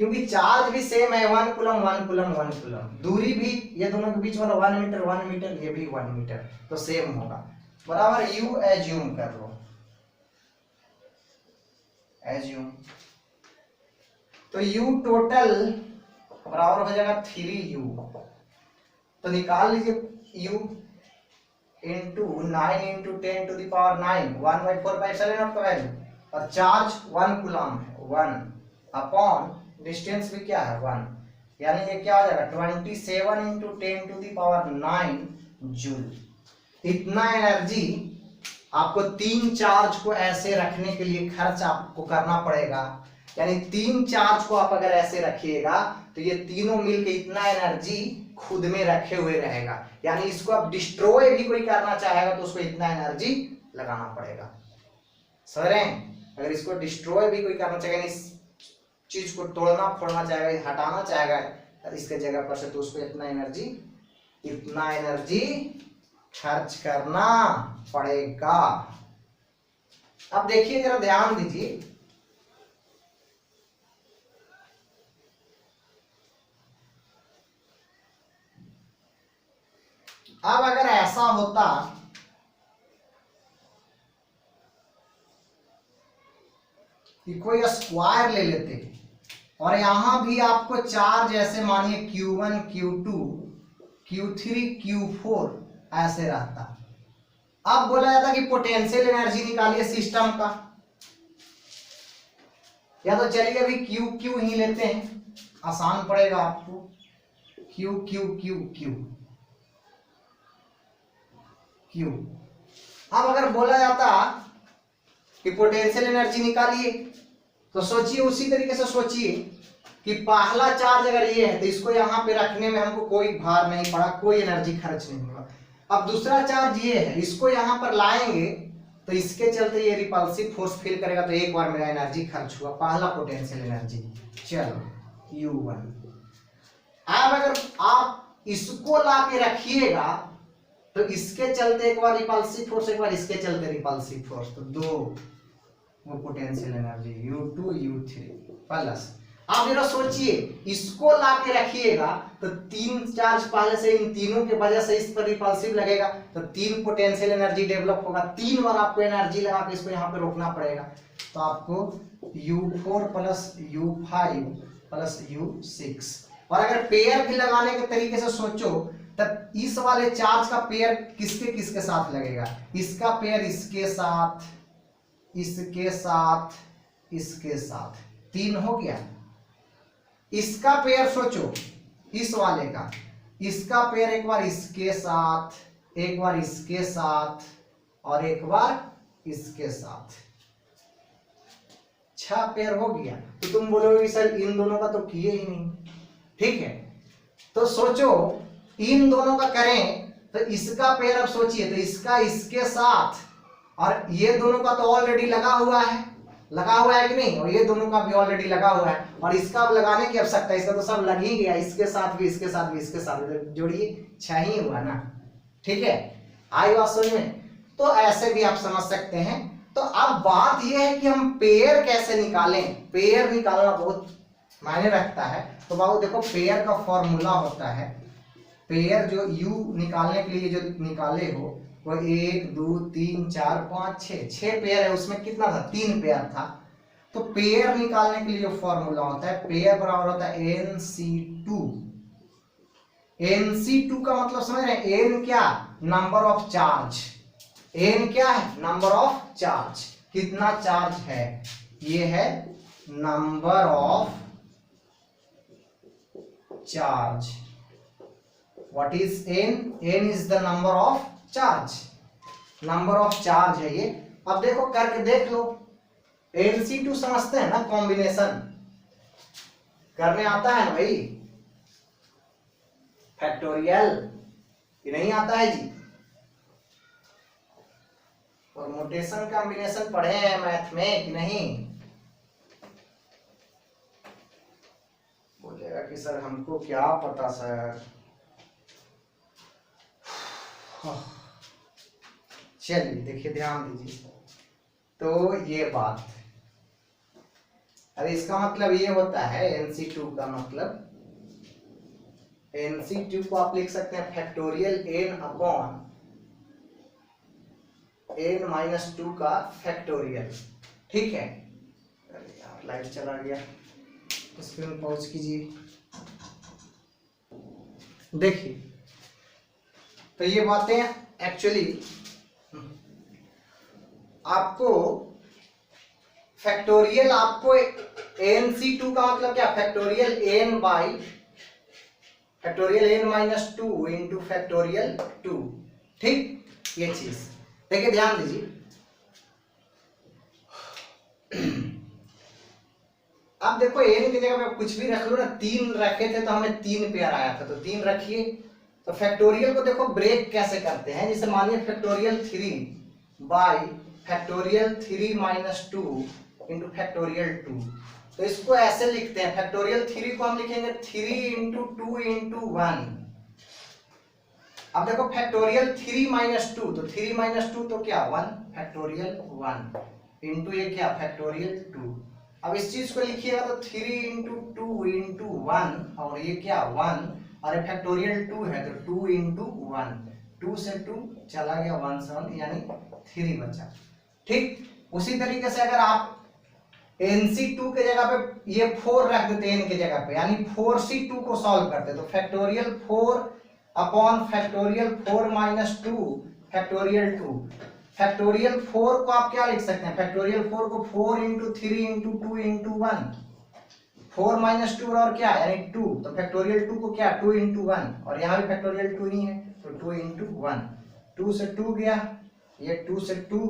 S1: क्योंकि चार्ज भी सेम है, 1 कूलम 1 कूलम 1 कूलम, दूरी भी ये दोनों के बीच वाला 1 मीटर 1 मीटर, ये भी 1 मीटर, तो सेम होगा। बराबर U एज्यूम कर लो, एज्यूम, तो U टोटल बराबर हो जाएगा 3U। तो निकाल लीजिए U into 9 into 10 to the power 9, 1/4 का वैल्यू, और चार्ज 1 कूलम है, 1 अपॉन डिस्टेंस भी क्या है 1, यानी ये क्या हो जाएगा 27 into 10 to the power 9 joule. इतना एनर्जी आपको 3 चार्ज को ऐसे रखने के लिए खर्च आपको करना पड़ेगा। यानी 3 चार्ज को आप अगर ऐसे रखिएगा तो ये तीनों मिलके इतना एनर्जी खुद में रखे हुए रहेगा। यानी इसको आप डिस्ट्रॉय भी कोई करना चाहेगा तो उसको इतना एनर्जी लगाना पड़ेगा। समझ रहे हैं? अगर इसको डिस्ट्रॉय भी कोई करना चाहेगा, इस चीज को तोड़ना फोड़ना चाहेगा, हटाना चाहेगा इसके जगह पर से, तो उसको इतना एनर्जी खर्च करना पड़ेगा। अब देखिए जरा ध्यान दीजिए, अब अगर ऐसा होता कि कोई स्क्वायर ले लेते और यहां भी आपको चार्ज ऐसे मानिए Q1 Q2 Q3 Q4 ऐसे रहता। अब बोला जाता कि पोटेंशियल एनर्जी निकालिए सिस्टम का, या तो चलिए अभी क्यू क्यू ही लेते हैं, आसान पड़ेगा आपको। Q Q Q Q Q. अब अगर बोला जाता कि पोटेंशियल एनर्जी निकालिए, तो सोचिए उसी तरीके से सोचिए कि पहला चार्ज अगर ये है तो इसको यहाँ पे रखने में हमको कोई भार नहीं पड़ा, कोई एनर्जी खर्च नहीं हुआ। अब दूसरा चार्ज ये है, इसको यहाँ पर लाएंगे तो इसके चलते ये रिपल्सिव फोर्स फील करेगा, तो एक बार मेरा एनर्जी खर्च हुआ, पहला पोटेंशियल एनर्जी। चलो U1। अब अगर आप इसको ला के रखिएगा तो इसके चलते एक बार रिपल्सिव फोर्स, एक बार इसके चलते रिपल्सिव फोर्स, तो दो वो potential energy U2 U3 plus. आप जरा सोचिए इसको ला के रखिएगा तो तीन चार्ज पहले से, इन तीनों के वजह से इस पर रिपल्सिव लगेगा, तो तीन पोटेंशियल एनर्जी डेवलप होगा, तीन बार आपको एनर्जी लगा के इसको यहाँ पे रोकना पड़ेगा। तो आपको U4 plus U5 plus U6। और अगर पेयर भी लगाने के तरीके से सोचो तब इस वाले चार्ज का पेयर किसके किसके साथ लगेगा, इसका पेयर इसके साथ, इसके साथ, इसके साथ, तीन हो गया। इसका पेयर सोचो इस वाले का, इसका पेयर एक बार इसके साथ, एक बार इसके साथ और एक बार इसके साथ, 6 पेयर हो गया। तो तुम बोलोगे सर इन दोनों का तो किए ही नहीं, ठीक है। तो सोचो इन दोनों का करें तो इसका पेयर, अब सोचिए तो इसका इसके साथ, और ये दोनों का तो ऑलरेडी लगा हुआ है, लगा हुआ है कि नहीं, और ये दोनों का भी ऑलरेडी लगा हुआ है, और इसका अब लगाने की आवश्यकता है, इसका तो सब लग ही गया, इसके साथ भी, इसके साथ भी, इसके साथ भी, जोड़िए 6 ही हुआ ना, ठीक है। आई बात समझ में? तो ऐसे भी आप समझ सकते हैं। तो अब बात यह है कि हम पेयर कैसे निकालें, पेयर निकालना बहुत मायने रखता है। तो बाबू देखो पेयर का फॉर्मूला होता है, पेयर जो U निकालने के लिए जो निकाले हो वो 1 2 3 4 5 6 पेयर है, उसमें कितना था, 3 पेयर था। तो पेयर निकालने के लिए जो फॉर्मूला होता है, पेयर बराबर होता है NC2। NC2 का मतलब समझ रहे हैं, N क्या, नंबर ऑफ चार्ज, N क्या है, नंबर ऑफ चार्ज, कितना चार्ज है, ये है number of charge. What is N? N is the number of charge, number of charge है ये। अब देखो करके देख लो, NC2 समझते हैं ना, कॉम्बिनेशन करने आता है ना भाई, फैक्टोरियल, ये नहीं आता है जी। परमुटेशन कॉम्बिनेशन पढ़े हैं मैथ में कि नहीं? बोलेगा कि सर हमको क्या पता सर। चलिए देखिए ध्यान दीजिए, तो ये बात, अरे इसका मतलब ये होता है NC2 का मतलब, NC2 को आप लिख सकते हैं फैक्टोरियल N अपॉन N-2 का फैक्टोरियल, ठीक है। अरे यार लाइट चला गया, स्क्रीन पॉज कीजिए। देखिए तो ये बातें एक्चुअली आपको फैक्टोरियल, आपको NC2 का मतलब क्या, factorial N by factorial N-2 into factorial 2, ठीक। ये चीज देखिए ध्यान दीजिए। अब देखो N की जगह पे कुछ भी रख लो ना, 3 रखे थे तो हमें 3 पेयर आया था, तो 3 रखिए। तो फैक्टोरियल को देखो ब्रेक कैसे करते हैं, जैसे मानिए factorial 3 by factorial 3-2 into factorial 2, तो इसको ऐसे लिखते हैं, फैक्टोरियल 3 को हम लिखेंगे 3 इंटू 2 इंटू 1। अब देखो फैक्टोरियल 3-2, तो 3-2 तो क्या 1, फैक्टोरियल 1 इंटू ये क्या फैक्टोरियल 2। अब इस चीज को लिखिएगा तो 3 इंटू 2 इंटू 1, और ये क्या 1, और फैक्टोरियल 2 है तो 2 इंटू 1, 2 से 2 चला गया 1 से 1 यानी 3 बचा। ठीक, उसी तरीके से अगर आप NC2 के जगह पे ये 4 रख देते n के जगह पे यानी 4C2 को सॉल्व करते तो factorial 4 upon factorial 4 minus 2 factorial 2। Factorial 4 को आप क्या लिख सकते हैं, फैक्टोरियल 4 को 4 इंटू 3 इंटू 2 इंटू 1, 4 माइनस 2 और क्या यानी 2, तो फैक्टोरियल 2 को क्या 2 इंटू 1 और यहाँ भी फैक्टोरियल 2 ही है तो 2 इंटू 1, 2 से 2 गया, ये 2 से 2,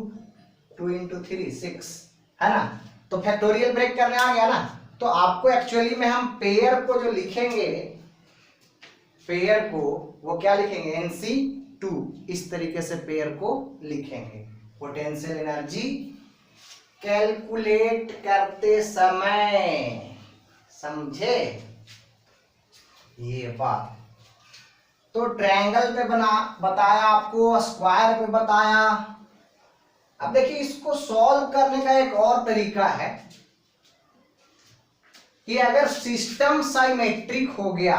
S1: 2 इंटू 3 6 है ना। तो फैक्टोरियल ब्रेक करने आ गया ना। तो आपको एक्चुअली में हम पेयर को जो लिखेंगे, पेयर को वो क्या लिखेंगे NC2, इस तरीके से पेयर को लिखेंगे। पोटेंशियल एनर्जी कैलकुलेट करते समय, समझे ये बात। तो ट्रायंगल पे बताया आपको, स्क्वायर पे बताया। अब देखिए इसको सॉल्व करने का एक और तरीका है कि अगर सिस्टम साइमेट्रिक हो गया,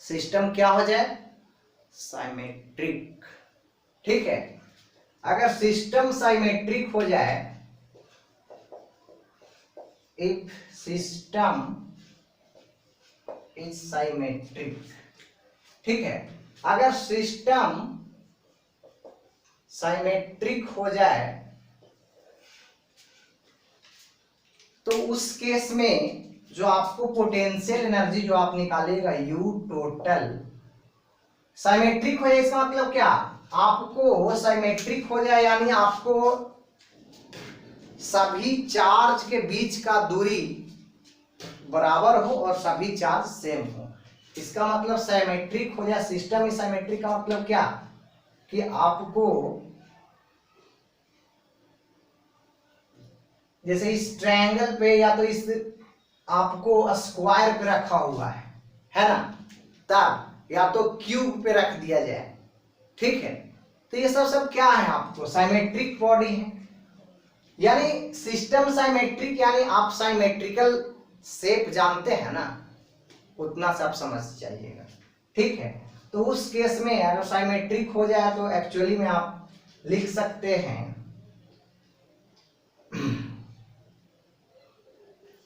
S1: सिस्टम क्या हो जाए साइमेट्रिक, ठीक है। अगर सिस्टम साइमेट्रिक हो जाए, इफ सिस्टम इज साइमेट्रिक, ठीक है। अगर सिस्टम साइमेट्रिक हो जाए तो उस केस में जो आपको पोटेंशियल एनर्जी जो आप निकालेगा U टोटल साइमेट्रिक हो जाए, इसका मतलब क्या, आपको साइमेट्रिक हो जाए यानी आपको सभी चार्ज के बीच का दूरी बराबर हो और सभी चार्ज सेम हो। इसका मतलब साइमेट्रिक हो जाए, सिस्टम इज साइमेट्रिक का मतलब क्या कि आपको जैसे इस ट्रायंगल पे या तो इस आपको स्क्वायर पे रखा हुआ है ना, तब या तो क्यूब पे रख दिया जाए, ठीक है। तो ये सब क्या है, आपको साइमेट्रिक बॉडी है। यानी सिस्टम साइमेट्रिक यानी आप साइमेट्रिकल शेप जानते हैं ना, उतना से आप समझ जाइएगा, ठीक है। तो उस केस में अगर साइमेट्रिक हो जाए तो एक्चुअली में आप लिख सकते हैं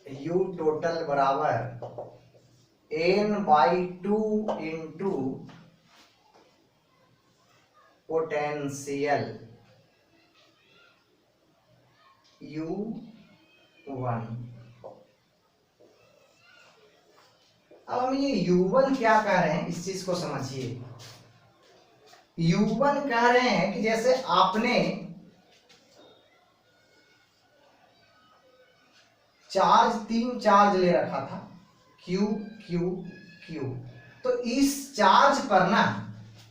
S1: U टोटल बराबर n/2 इंटू पोटेंशियल U1। अब हम ये U1 क्या कह रहे हैं इस चीज को समझिए। U1 कह रहे हैं कि जैसे आपने तीन चार्ज ले रखा था Q Q Q, तो इस चार्ज पर ना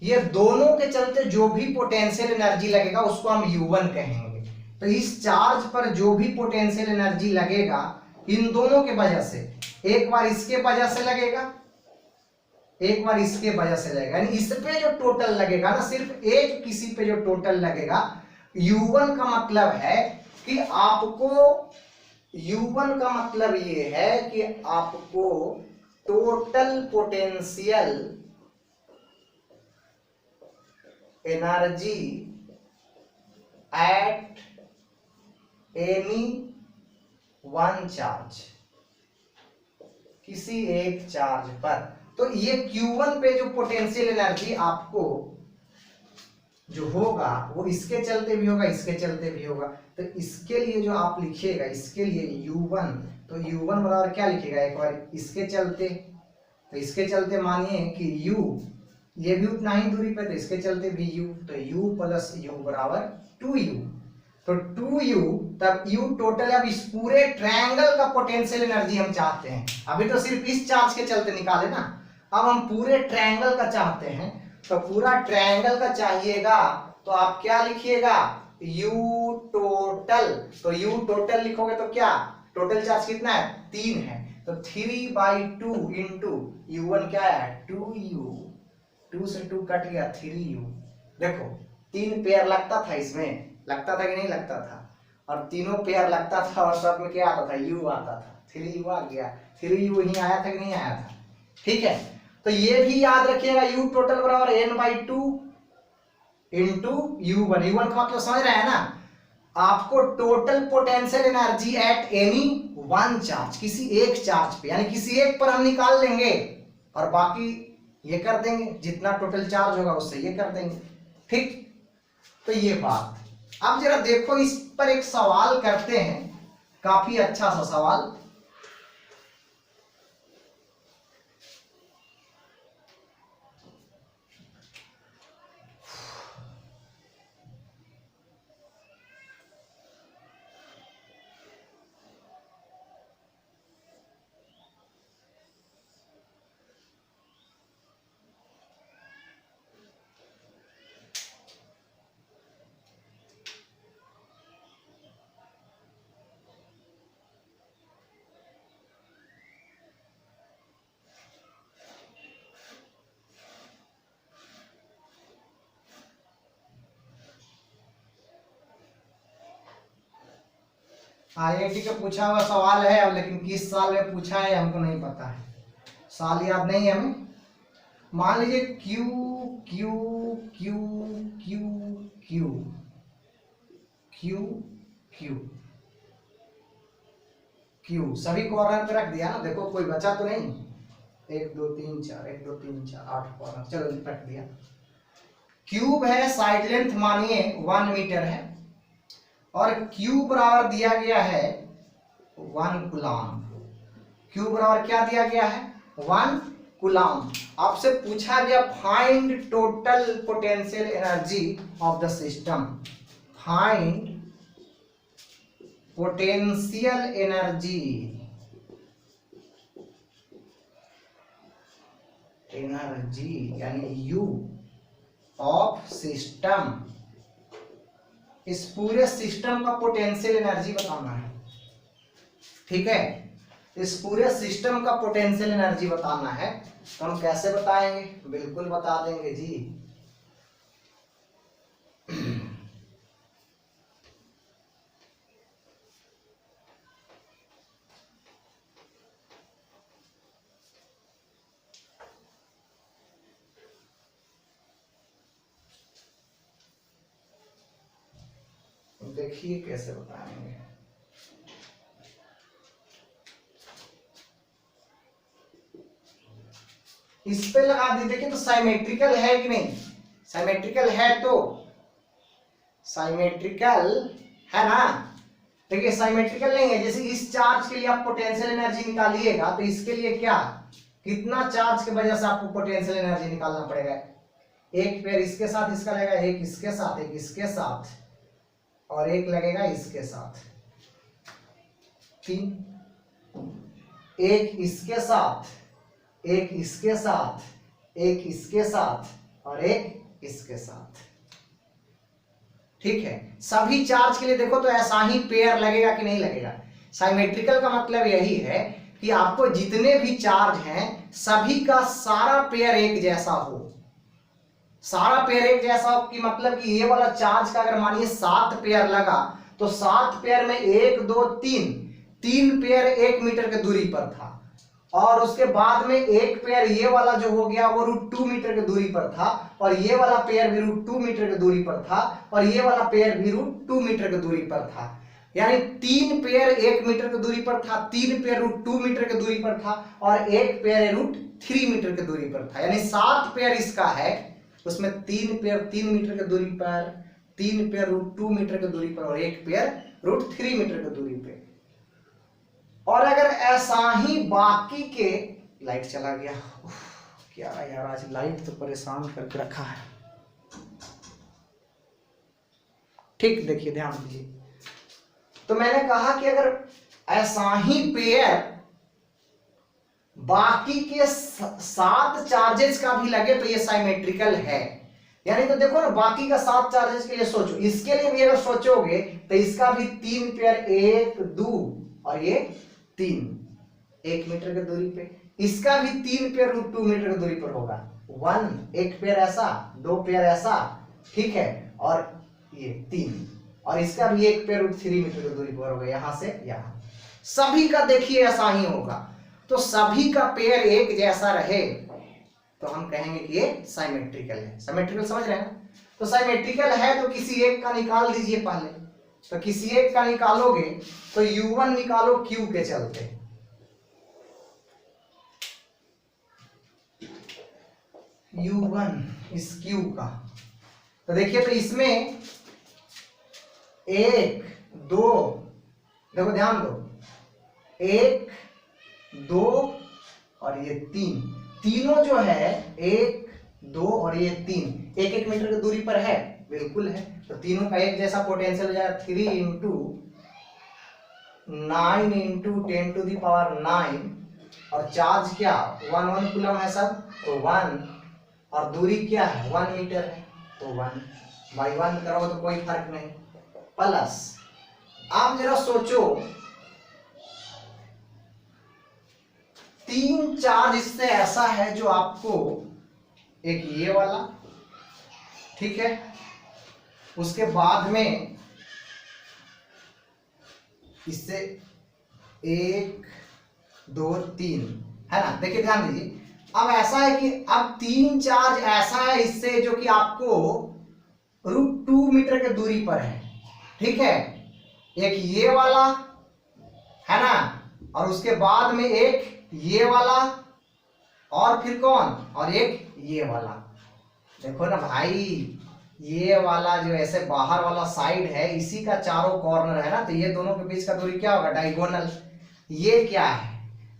S1: ये दोनों के चलते जो भी पोटेंशियल एनर्जी लगेगा उसको हम U1 कहेंगे। तो इस चार्ज पर जो भी पोटेंशियल एनर्जी लगेगा इन दोनों के वजह से, एक बार इसके वजह से लगेगा, एक बार इसके वजह से लगेगा, यानी इस पे जो टोटल लगेगा ना, सिर्फ एक किसी पे जो टोटल लगेगा, U1 का मतलब है कि आपको, U1 का मतलब ये है कि आपको total potential energy at any one charge, किसी एक चार्ज पर। तो ये Q1 पे जो पोटेंशियल एनर्जी आपको जो होगा वो इसके चलते भी होगा, इसके चलते भी होगा। तो इसके लिए जो आप लिखिएगा, इसके लिए U1, तो U1 बराबर क्या लिखिएगा, एक बार इसके चलते, तो इसके चलते मानिए कि U ये भी उतना ही दूरी पे, तो इसके चलते भी U, तो U प्लस U बराबर 2U। तो 2U तब U टोटल। अब इस पूरे ट्रायंगल का पोटेंशियल एनर्जी हम चाहते हैं, अभी तो सिर्फ इस चार्ज के चलते निकाले ना, अब हम पूरे ट्रायंगल का चाहते हैं। तो पूरा ट्रायंगल का चाहिएगा तो आप क्या लिखिएगा, U टोटल। तो U टोटल लिखोगे तो क्या, टोटल चार्ज कितना है 3 है, तो 3/2 इंटू U1 क्या है 2U, 2 से 2 कट गया 3U। देखो 3 पेयर लगता था, इसमें लगता था कि नहीं लगता था, और तीनों पेयर लगता था और सब में क्या आता था U आता था, 3U आ गया, 3U ही आया था कि नहीं आया था, ठीक है। तो ये भी याद रखिएगा, U टोटल बराबर n/2 इंटू U1। U1 का मतलब समझ रहे हैं ना, आपको total potential energy at any one charge, किसी एक चार्ज पे, यानी किसी एक पर हम निकाल लेंगे और बाकी ये कर देंगे, जितना टोटल चार्ज होगा उससे ये कर देंगे। ठीक, तो ये बात। अब जरा देखो, इस पर एक सवाल करते हैं, काफी अच्छा सा सवाल। IIT का पूछा हुआ सवाल है, अब लेकिन किस साल में पूछा है हमको नहीं पता है, साल याद नहीं है हमें। मान लीजिए Q Q Q Q Q Q Q Q, सभी कॉर्नर पे रख दिया ना, देखो कोई बचा तो नहीं। 1 2 3 4, 1 2 3 4 8 कॉर्नर, चलो रख दिया। क्यूब है, साइड लेंथ मानिए 1 मीटर है, और Q बराबर दिया गया है 1 कूलम। Q बराबर क्या दिया गया है? 1 कूलम। आपसे पूछा गया find total potential energy of the system. Find potential energy यानी U ऑफ सिस्टम। इस पूरे सिस्टम का पोटेंशियल एनर्जी बताना है, ठीक है। इस पूरे सिस्टम का पोटेंशियल एनर्जी बताना है, तो हम कैसे बताएंगे? बिल्कुल बता देंगे जी। देखिए कैसे बताएंगे। इस पे लगा दी, देखिए तो साइमेट्रिकल है कि नहीं? साइमेट्रिकल है, तो साइमेट्रिकल है ना। देखिए साइमेट्रिकल नहीं है, जैसे इस चार्ज के लिए आप पोटेंशियल एनर्जी निकालिएगा, तो इसके लिए क्या, कितना चार्ज की वजह से आपको पोटेंशियल एनर्जी निकालना पड़ेगा? एक पेयर इसके साथ इसका लगेगा, एक इसके साथ, एक इसके साथ, और एक लगेगा इसके साथ, 3। एक इसके साथ, एक इसके साथ, एक इसके साथ, और एक इसके साथ, ठीक है। सभी चार्ज के लिए देखो तो ऐसा ही पेयर लगेगा कि नहीं लगेगा? साइमेट्रिकल का मतलब यही है कि आपको जितने भी चार्ज हैं सभी का सारा पेयर एक जैसा हो। सारा पेयर एक जैसा हो कि मतलब कि ये वाला चार्ज का अगर मानिए 7 पेयर लगा, तो 7 पेयर में 1 2 3 पेयर 1 मीटर की दूरी पर था, और उसके बाद में एक पेयर ये वाला जो हो गया वो √2 मीटर की दूरी पर था, और ये वाला पेयर भी √2 मीटर की दूरी पर था, और ये वाला पेयर भी √2 मीटर की दूरी पर था। यानी 3 पेयर 1 मीटर की दूरी पर था, 3 पेयर √2 मीटर की दूरी पर था, और एक पेयर √3 मीटर की दूरी पर था। यानी 7 पेयर इसका है, उसमें 3 पेयर 3 मीटर की दूरी पर, 3 पेयर √2 मीटर की दूरी पर, और एक पेयर √3 मीटर की दूरी पे। और अगर ऐसा ही बाकी के, लाइट चला गया, क्या यार आज लाइट तो परेशान करके रखा है। ठीक, देखिए ध्यान दीजिए, तो मैंने कहा कि अगर ऐसा ही पेयर बाकी के 7 चार्जेस का भी लगे तो ये साइमेट्रिकल है। यानी तो देखो ना, बाकी का 7 चार्जेस के लिए सोचो, इसके लिए भी अगर सोचोगे तो इसका भी 3 पेयर, 1 2 और ये 3, 1 मीटर की दूरी पे। इसका भी 3 पेयर √2 मीटर की दूरी पर होगा, 1 एक पेयर ऐसा, 2 पेयर ऐसा, ठीक है, और ये 3, और इसका भी एक पेयर √3 मीटर की दूरी पर होगा, यहां से यहां। सभी का देखिए ऐसा ही होगा, तो सभी का पेयर एक जैसा रहे तो हम कहेंगे कि ये साइमेट्रिकल है। साइमेट्रिकल समझ रहे हैं? तो साइमेट्रिकल है तो किसी एक का निकाल दीजिए पहले। तो किसी एक का निकालोगे तो U1 निकालो Q के चलते। U1 इस Q का, तो देखिए तो इसमें 1 2, देखो ध्यान दो, 1 2 और ये 3, तीनों जो है 1 2 और ये 3 एक एक मीटर की दूरी पर है, बिल्कुल है। तो तीनों का एक जैसा पोटेंशियल हो जाएगा 3 इंटू 9 इंटू 10⁹, और चार्ज क्या 1 कूलम है सब, तो 1, और दूरी क्या है 1 मीटर है, तो 1/1 करो तो कोई फर्क नहीं, प्लस आप जरा सोचो 3 चार्ज इससे ऐसा है जो आपको, एक ये वाला, ठीक है, उसके बाद में इससे 1 2 3 है ना। देखिए ध्यान दीजिए, अब ऐसा है कि अब 3 चार्ज ऐसा है इससे जो कि आपको √2 मीटर की दूरी पर है, ठीक है। एक ये वाला है ना, और उसके बाद में एक ये वाला, और फिर कौन, और एक ये वाला। देखो ना भाई, ये वाला जो ऐसे बाहर वाला साइड है इसी का चारों कॉर्नर है ना, तो ये दोनों के बीच का दूरी क्या होगा, डायगोनल। ये क्या है,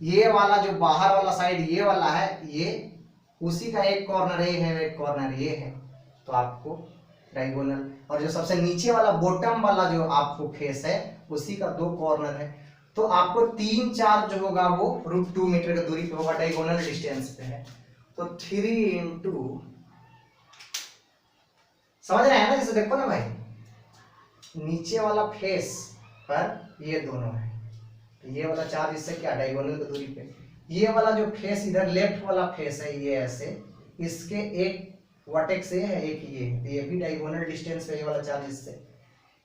S1: ये वाला जो बाहर वाला साइड ये वाला है, ये उसी का एक कॉर्नर ये है, एक कॉर्नर ये है, तो आपको डायगोनल। और जो सबसे नीचे वाला बॉटम वाला जो आपको फेस है उसी का 2 कॉर्नर है, तो आपको 3 चार्ज जो होगा वो √2 मीटर की दूरी पे होगा, डायगोनल डिस्टेंस पे है। तो 3 इंटू, समझ रहे हैं ना, जैसे देखो ना भाई, नीचे वाला फेस पर ये दोनों है, तो ये वाला चार्ज इससे क्या डायगोनल की दूरी पे, ये वाला जो फेस इधर लेफ्ट वाला फेस है ये ऐसे, इसके एक वर्टेक्स ये है, एक ये, तो ये भी डायगोनल डिस्टेंस पे ये वाला चार्ज इससे।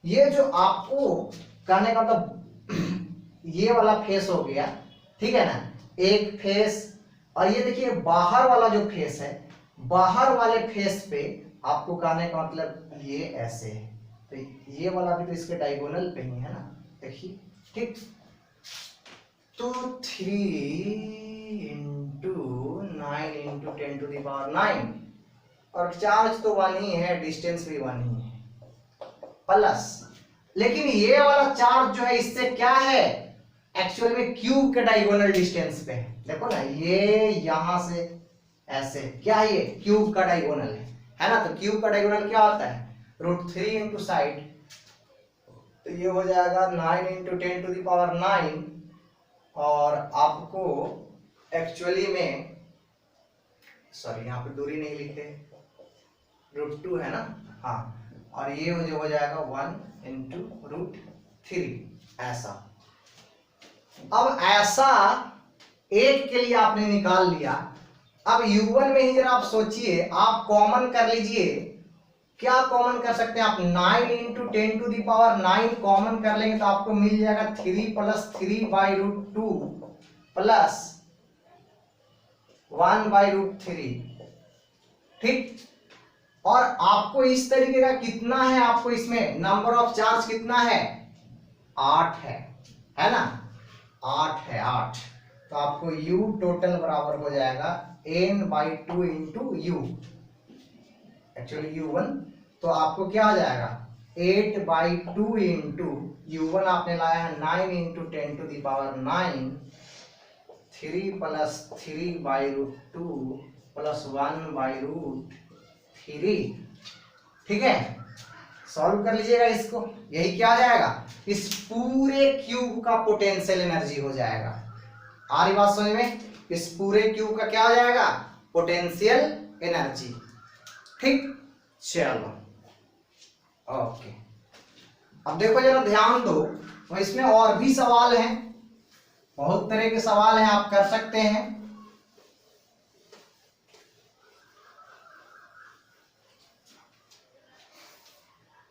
S1: ये जो आपको कहने का मतलब ये वाला फेस हो गया, ठीक है ना, एक फेस। और ये देखिए बाहर वाला जो फेस है, बाहर वाले फेस पे आपको कहने का मतलब ये ऐसे है, तो ये वाला भी तो इसके डायगोनल पे ही है ना, देखिए, ठीक। तो 3 इंटू 9 इंटू 10⁹, और चार्ज तो 1 ही है, डिस्टेंस भी 1 ही है, प्लस, लेकिन ये वाला चार्ज जो है इससे क्या है, एक्चुअल में क्यूब के डायगोनल डिस्टेंस पे है। देखो ना, ये यहां से ऐसे क्या है, ये क्यूब का डायगोनल है ना, तो क्यूब का डायगोनल क्या होता है, √3 इंटू साइड, तो ये हो जाएगा 9 इंटू 10⁹, और आपको एक्चुअली में, सॉरी यहाँ पे दूरी नहीं लिखे, √2 है ना, हाँ, और ये हो जाएगा 1 इंटू √3, ऐसा। अब ऐसा एक के लिए आपने निकाल लिया। अब U1 में ही जरा आप सोचिए, आप कॉमन कर लीजिए, क्या कॉमन कर सकते हैं आप, 9 इंटू 10⁹ कॉमन कर लेंगे तो आपको मिल जाएगा 3 + 3/√2 प्लस 1/√3, ठीक। और आपको इस तरीके का कितना है, आपको इसमें नंबर ऑफ चार्ज कितना है, 8 है ना, 8 है, 8। तो आपको U टोटल बराबर हो जाएगा n/2 into U, actually U1, तो आपको क्या हो जाएगा 8/2 इंटू U1 आपने लाया है 9 इंटू 10⁹, 3 + 3/√2 प्लस 1/√3, ठीक है। सॉल्व कर लीजिएगा इसको, यही क्या आ जाएगा, इस पूरे क्यूब का पोटेंशियल एनर्जी हो जाएगा। आ रही बात समझ में, इस पूरे क्यूब का क्या हो जाएगा, पोटेंशियल एनर्जी, ठीक। चलो ओके, अब देखो जरा ध्यान दो, तो इसमें और भी सवाल हैं, बहुत तरह के सवाल हैं, आप कर सकते हैं।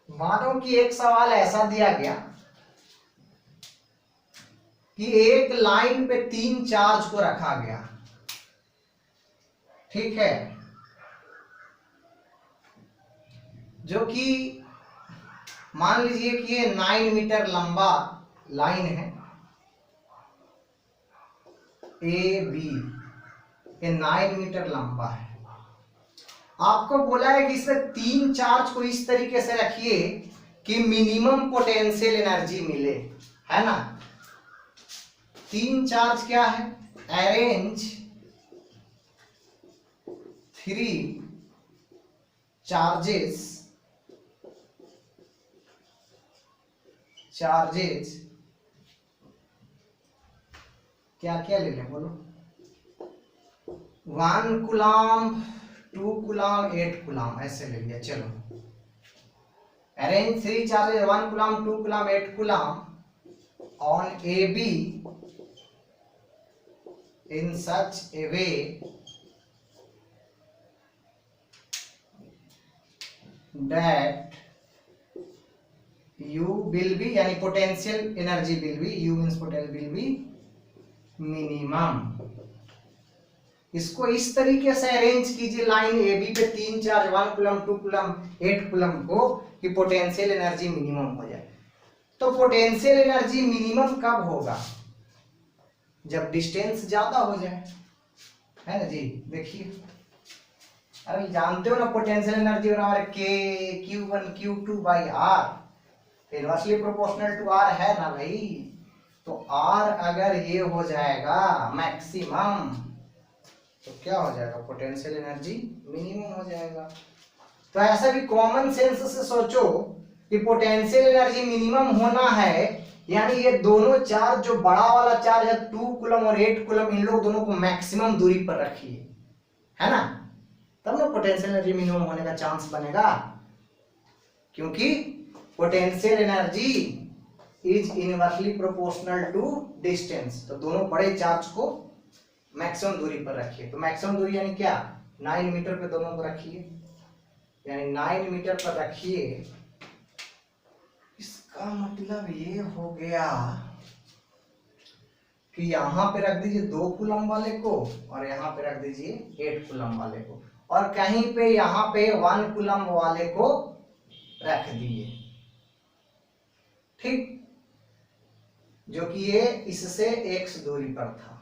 S1: मानो कि एक सवाल ऐसा दिया गया कि एक लाइन पे 3 चार्ज को रखा गया, ठीक है, जो कि मान लीजिए कि ये 9 मीटर लंबा लाइन है ए बी, ये 9 मीटर लंबा है। आपको बोला है कि इसमें 3 चार्ज को इस तरीके से रखिए कि मिनिमम पोटेंशियल एनर्जी मिले, है ना। 3 चार्ज क्या है, अरेंज 3 चार्जेस क्या क्या ले लें बोलो, 1 कूलम, 2 कूलम, 8 कूलम, ऐसे ले लिया। चलो, arrange 3 charges 1 coulomb, 2 coulomb, 8 coulomb on A B in such a way that U will be, यानी potential energy will be, U means potential will be minimum. इसको इस तरीके से अरेंज कीजिए लाइन ए बी पे 3 चार्ज 1 कूलम, 2 कूलम, 8 कूलम को, कि potential energy minimum हो जाए। तो पोटेंशियल एनर्जी मिनिमम कब होगा, जब डिस्टेंस ज्यादा हो जाए, है ना जी। देखिए, अरे जानते हो ना पोटेंशियल एनर्जी बराबर के Q1 Q2 by R, inversely proportional to R है ना भाई। तो आर अगर ये हो जाएगा मैक्सिमम, तो क्या हो जाएगा, पोटेंशियल एनर्जी मिनिमम हो जाएगा। तो ऐसा भी कॉमन सेंस से सोचो कि पोटेंशियल एनर्जी मिनिमम होना है, यानी ये दोनों चार्ज, जो बड़ा वाला चार्ज है 2 कूलम और 8 कूलम, इन लोग दोनों को मैक्सिमम दूरी पर रखिए, है ना, तब ना पोटेंशियल एनर्जी मिनिमम होने का चांस बनेगा। क्योंकि potential energy is inversely proportional to distance. तो दोनों बड़े चार्ज को मैक्सिमम दूरी पर रखिए। तो मैक्सिमम दूरी यानी क्या, 9 मीटर पे दोनों को रखिए, यानी 9 मीटर पर रखिए। इसका मतलब ये हो गया कि यहां पे रख दीजिए 2 कूलम वाले को, और यहां पे रख दीजिए 8 कूलम वाले को, और कहीं पे यहां पे 1 कूलम वाले को रख दिए, ठीक, जो कि ये इससे x दूरी पर था।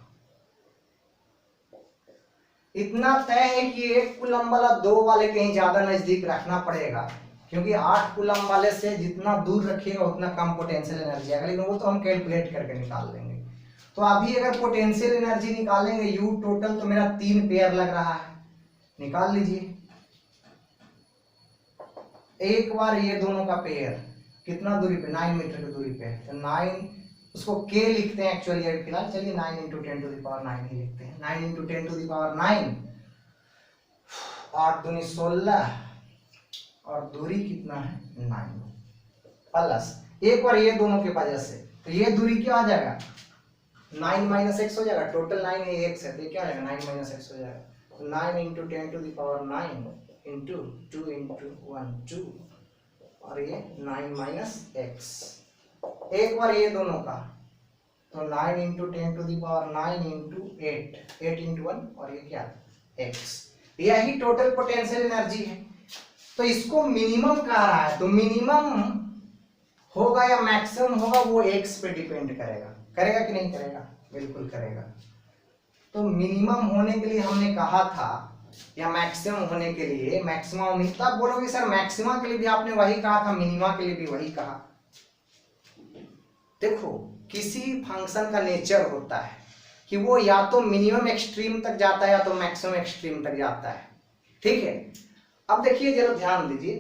S1: इतना तय है कि 1 कूलम वाला 2 वाले कहीं ज्यादा नजदीक रखना पड़ेगा, क्योंकि 8 कूलम वाले से जितना दूर रखिएगा उतना कम पोटेंशियल एनर्जी आएगा, लेकिन वो तो हम कैलकुलेट करके निकाल लेंगे। तो अभी अगर पोटेंशियल एनर्जी निकालेंगे यू टोटल, तो मेरा 3 पेयर लग रहा है, निकाल लीजिए। एक बार ये दोनों का पेयर कितना दूरी पे, 9 मीटर की दूरी पे, तो 9, उसको के लिखते हैं एक्चुअली अभी फिलहाल, चलिए 9 × 10⁻9 ही लिखते हैं। 9 × 10⁻9, 8 दूनी 16, और दूरी कितना है 9, प्लस एक बार ये दोनों के वजह से, तो ये दूरी क्या आ जाएगा, 9 - x हो जाएगा। टोटल 9 है, x है, तो क्या आ जाएगा 9 - x हो जाएगा। तो 9 × 10⁻9 × 2 × 1 2, और ये 9 - x। एक बार ये दोनों का, तो 9 × 10⁻9 × 8, 8 × 1, और ये क्या x। यही टोटल पोटेंशियल एनर्जी है। तो इसको मिनिमम कह रहा है, तो मिनिमम होगा या मैक्सिमम होगा वो x पे डिपेंड करेगा। करेगा कि नहीं करेगा, बिल्कुल करेगा। तो मिनिमम होने के लिए हमने कहा था, या मैक्सिमम होने के लिए, मैक्सिमम तब बोलोगे सर मैक्सिमम के लिए भी आपने वही कहा था, मिनिमा के लिए भी वही कहा। देखो, किसी फंक्शन का नेचर होता है कि वो या तो मिनिमम एक्सट्रीम तक जाता है या तो मैक्सिमम एक्सट्रीम तक जाता है, ठीक है। अब देखिए जरा ध्यान दीजिए,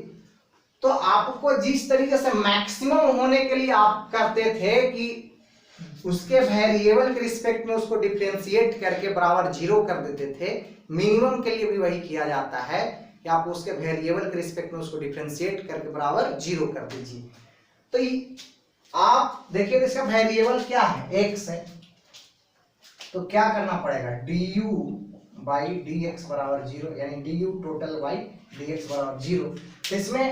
S1: तो आपको जिस तरीके से मैक्सिमम होने के लिए आप करते थे कि उसके वेरिएबल के रिस्पेक्ट में उसको डिफरेंशिएट करके बराबर 0 कर देते थे, मिनिमम के लिए भी वही किया जाता है कि आप उसके वेरिएबल के रिस्पेक्ट में उसको डिफरेंशिएट करके बराबर 0 कर दीजिए। तो आप देखिए इसका वेरिएबल क्या है, x है, तो क्या करना पड़ेगा, du/dx बराबर 0, यानी du टोटल बाई dx बराबर 0। तो इसमें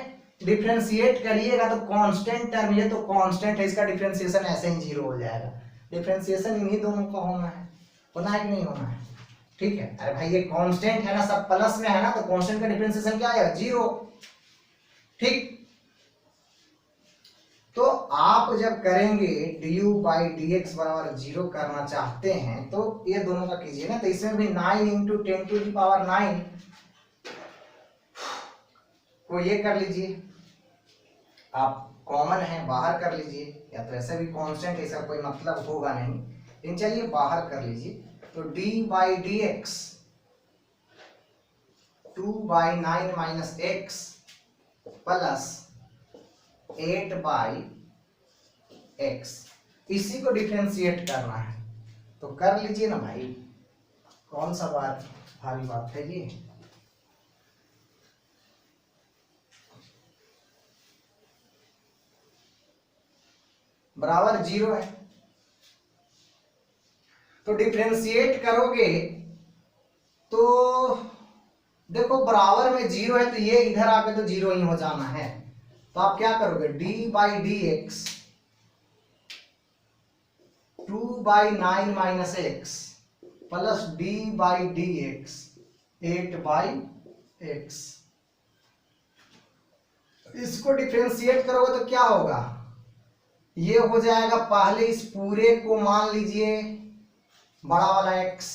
S1: डिफरेंशिएट करिएगा तो कांस्टेंट टर्म, ये तो कांस्टेंट है, इसका डिफरेंशिएशन ऐसे ही 0 हो जाएगा। डिफरेंशिएशन इन्हीं दोनों का होना है कि नहीं होना है, ठीक है, अरे भाई ये कांस्टेंट है ना, सब प्लस में है ना, तो कांस्टेंट का डिफरेंशिएशन क्या आएगा, 0। ठीक, तो आप जब करेंगे du बाई डी एक्स बराबर 0 करना चाहते हैं तो ये दोनों का कीजिए ना, तो इसमें भी 9 इंटू 10⁹ को ये कर लीजिए, आप कॉमन है बाहर कर लीजिए, या तो ऐसे भी कांस्टेंट है, इसका कोई मतलब होगा नहीं, लेकिन चलिए बाहर कर लीजिए। तो d by D x 2/9 minus x plus 8/x, इसी को डिफरेंशिएट करना है, तो कर लीजिए ना भाई, कौन सा बात भारी बात है ये। बराबर 0 है, तो डिफरेंशिएट करोगे तो देखो बराबर में 0 है, तो ये इधर आके तो 0 ही हो जाना है, तो आप क्या करोगे, d by D x 2/9 minus x plus d by D x 8/x, इसको डिफरेंशिएट करोगे तो क्या होगा, ये हो जाएगा, पहले इस पूरे को मान लीजिए बड़ा वाला x,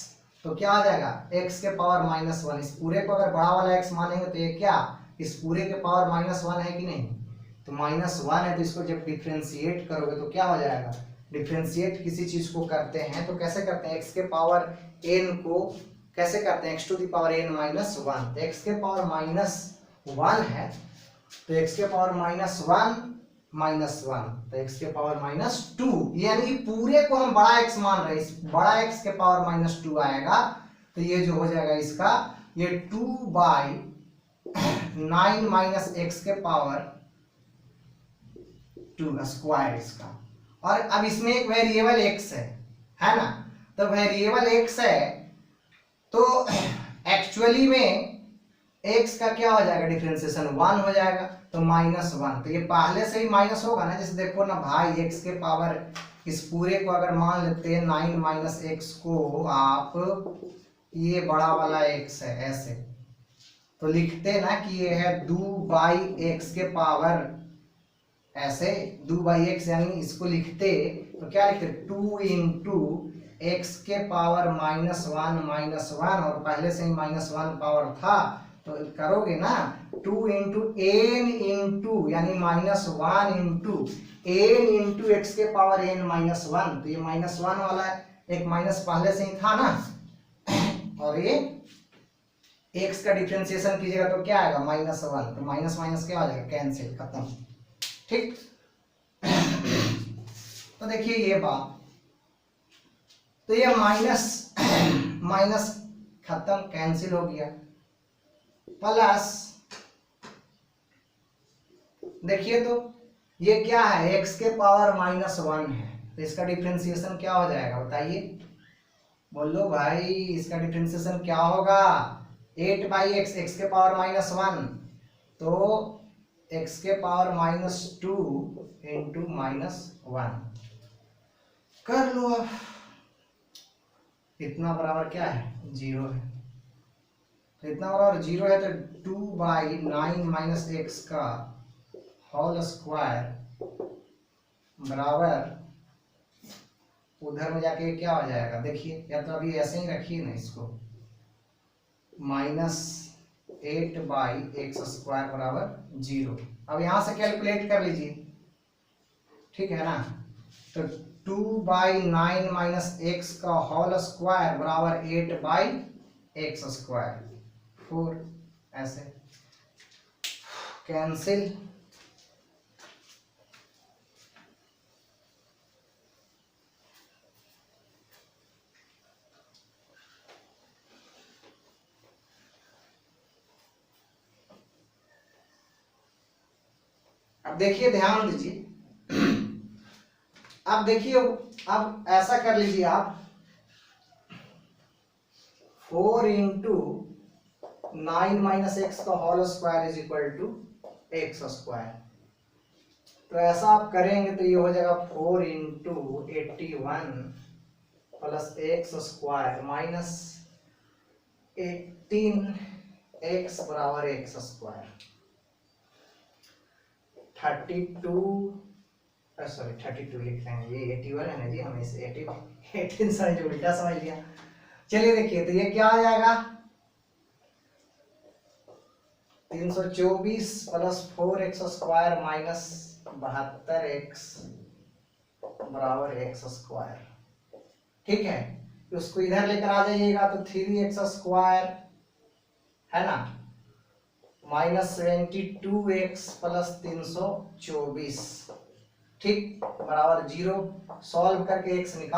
S1: तो क्या आ जाएगा x के पावर -1, इस पूरे को अगर बड़ा वाला x मानेंगे तो ये क्या, इस पूरे के पावर -1 है कि नहीं, तो -1 है, तो इसको जब डिफरेंशिएट करोगे तो क्या हो जाएगा, डिफरेंशिएट किसी चीज को करते हैं तो कैसे करते हैं, x के पावर n को कैसे करते हैं, x to the power n minus 1, तो x के पावर -1 है, तो x के पावर -1 तो x के पावर -2, यानी पूरे को हम बड़ा x मान रहे हैं, इस बड़ा x के पावर -2 आएगा, तो ये जो हो जाएगा इसका, ये 2/9 माइनस एक्स के पावर 2 स्क्वायर इसका, और अब इसमें एक वेरिएबल x है ना, तो वेरिएबल x है, तो एक्चुअली में x का क्या हो जाएगा, डिफरेंशिएशन 1 हो जाएगा, तो -1, तो ये पहले से ही माइनस होगा ना, जैसे देखो ना भाई, x के पावर इस पूरे को अगर मान लेते हैं 9 माइनस एक्स को आप, ये बड़ा वाला x है ऐसे, तो लिखते ना कि ये है 2/x के पावर, ऐसे 2/x, यानी इसको लिखते तो क्या लिखते, 2 इंटू एक्स के पावर -1 और पहले से ही -1 पावर था, तो करोगे ना 2 इंटू n इंटू यानी -1 इंटू n इंटू एक्स के पावर n -1, तो ये -1 वाला है, एक माइनस पहले से ही था ना, और ये x का डिफरेंशिएशन कीजिएगा तो क्या आएगा, -1, तो माइनस माइनस क्या हो जाएगा, कैंसिल, खत्म। ठीक, तो देखिए ये बात, तो ये माइनस माइनस खत्म, कैंसिल हो गया, प्लस देखिए तो ये क्या है, x के पावर -1 है, तो इसका डिफरेंशिएशन क्या हो जाएगा बताइए, बोलो भाई, इसका डिफरेंशिएशन क्या होगा, 8/x, x के पावर -1, तो x के पावर -2 इंटू -1 कर लो, अब इतना बराबर क्या है, 0 है, तो इतना बराबर 0 है, तो 2/9 माइनस एक्स का होल स्क्वायर बराबर, उधर में जाके क्या हो जाएगा देखिए, या तो अभी ऐसे ही रखिए ना इसको, -8/x स्क्वायर बराबर 0, अब यहां से कैलकुलेट कर लीजिए, ठीक है ना, तो 2/9 माइनस एक्स का होल स्क्वायर बराबर 8/x स्क्वायर, 4, ऐसे कैंसिल, अब देखिए ध्यान दीजिए, अब देखिए, अब ऐसा कर लीजिए आप, 4 इंटू 9 माइनस एक्स का whole square is equal to x square, तो ऐसा आप करेंगे तो ये हो जाएगा 4 into 81 plus x square minus 18x बराबर एक्स स्क्वायर, 32 लिख रहे हैं, ये 81 है ना जी, हमें इसे 18 समझ उल्टा समझ लिया। चलिए देखिए, तो ये क्या आ जाएगा, 324 plus 4x square minus 72x बराबर एक्स स्क्वायर। ठीक है, उसको इधर लेकर आ जाइएगा तो 3x स्क्वायर है ना, माइनस 72x प्लस 324, ठीक, बराबर 0। सॉल्व करके x निकाल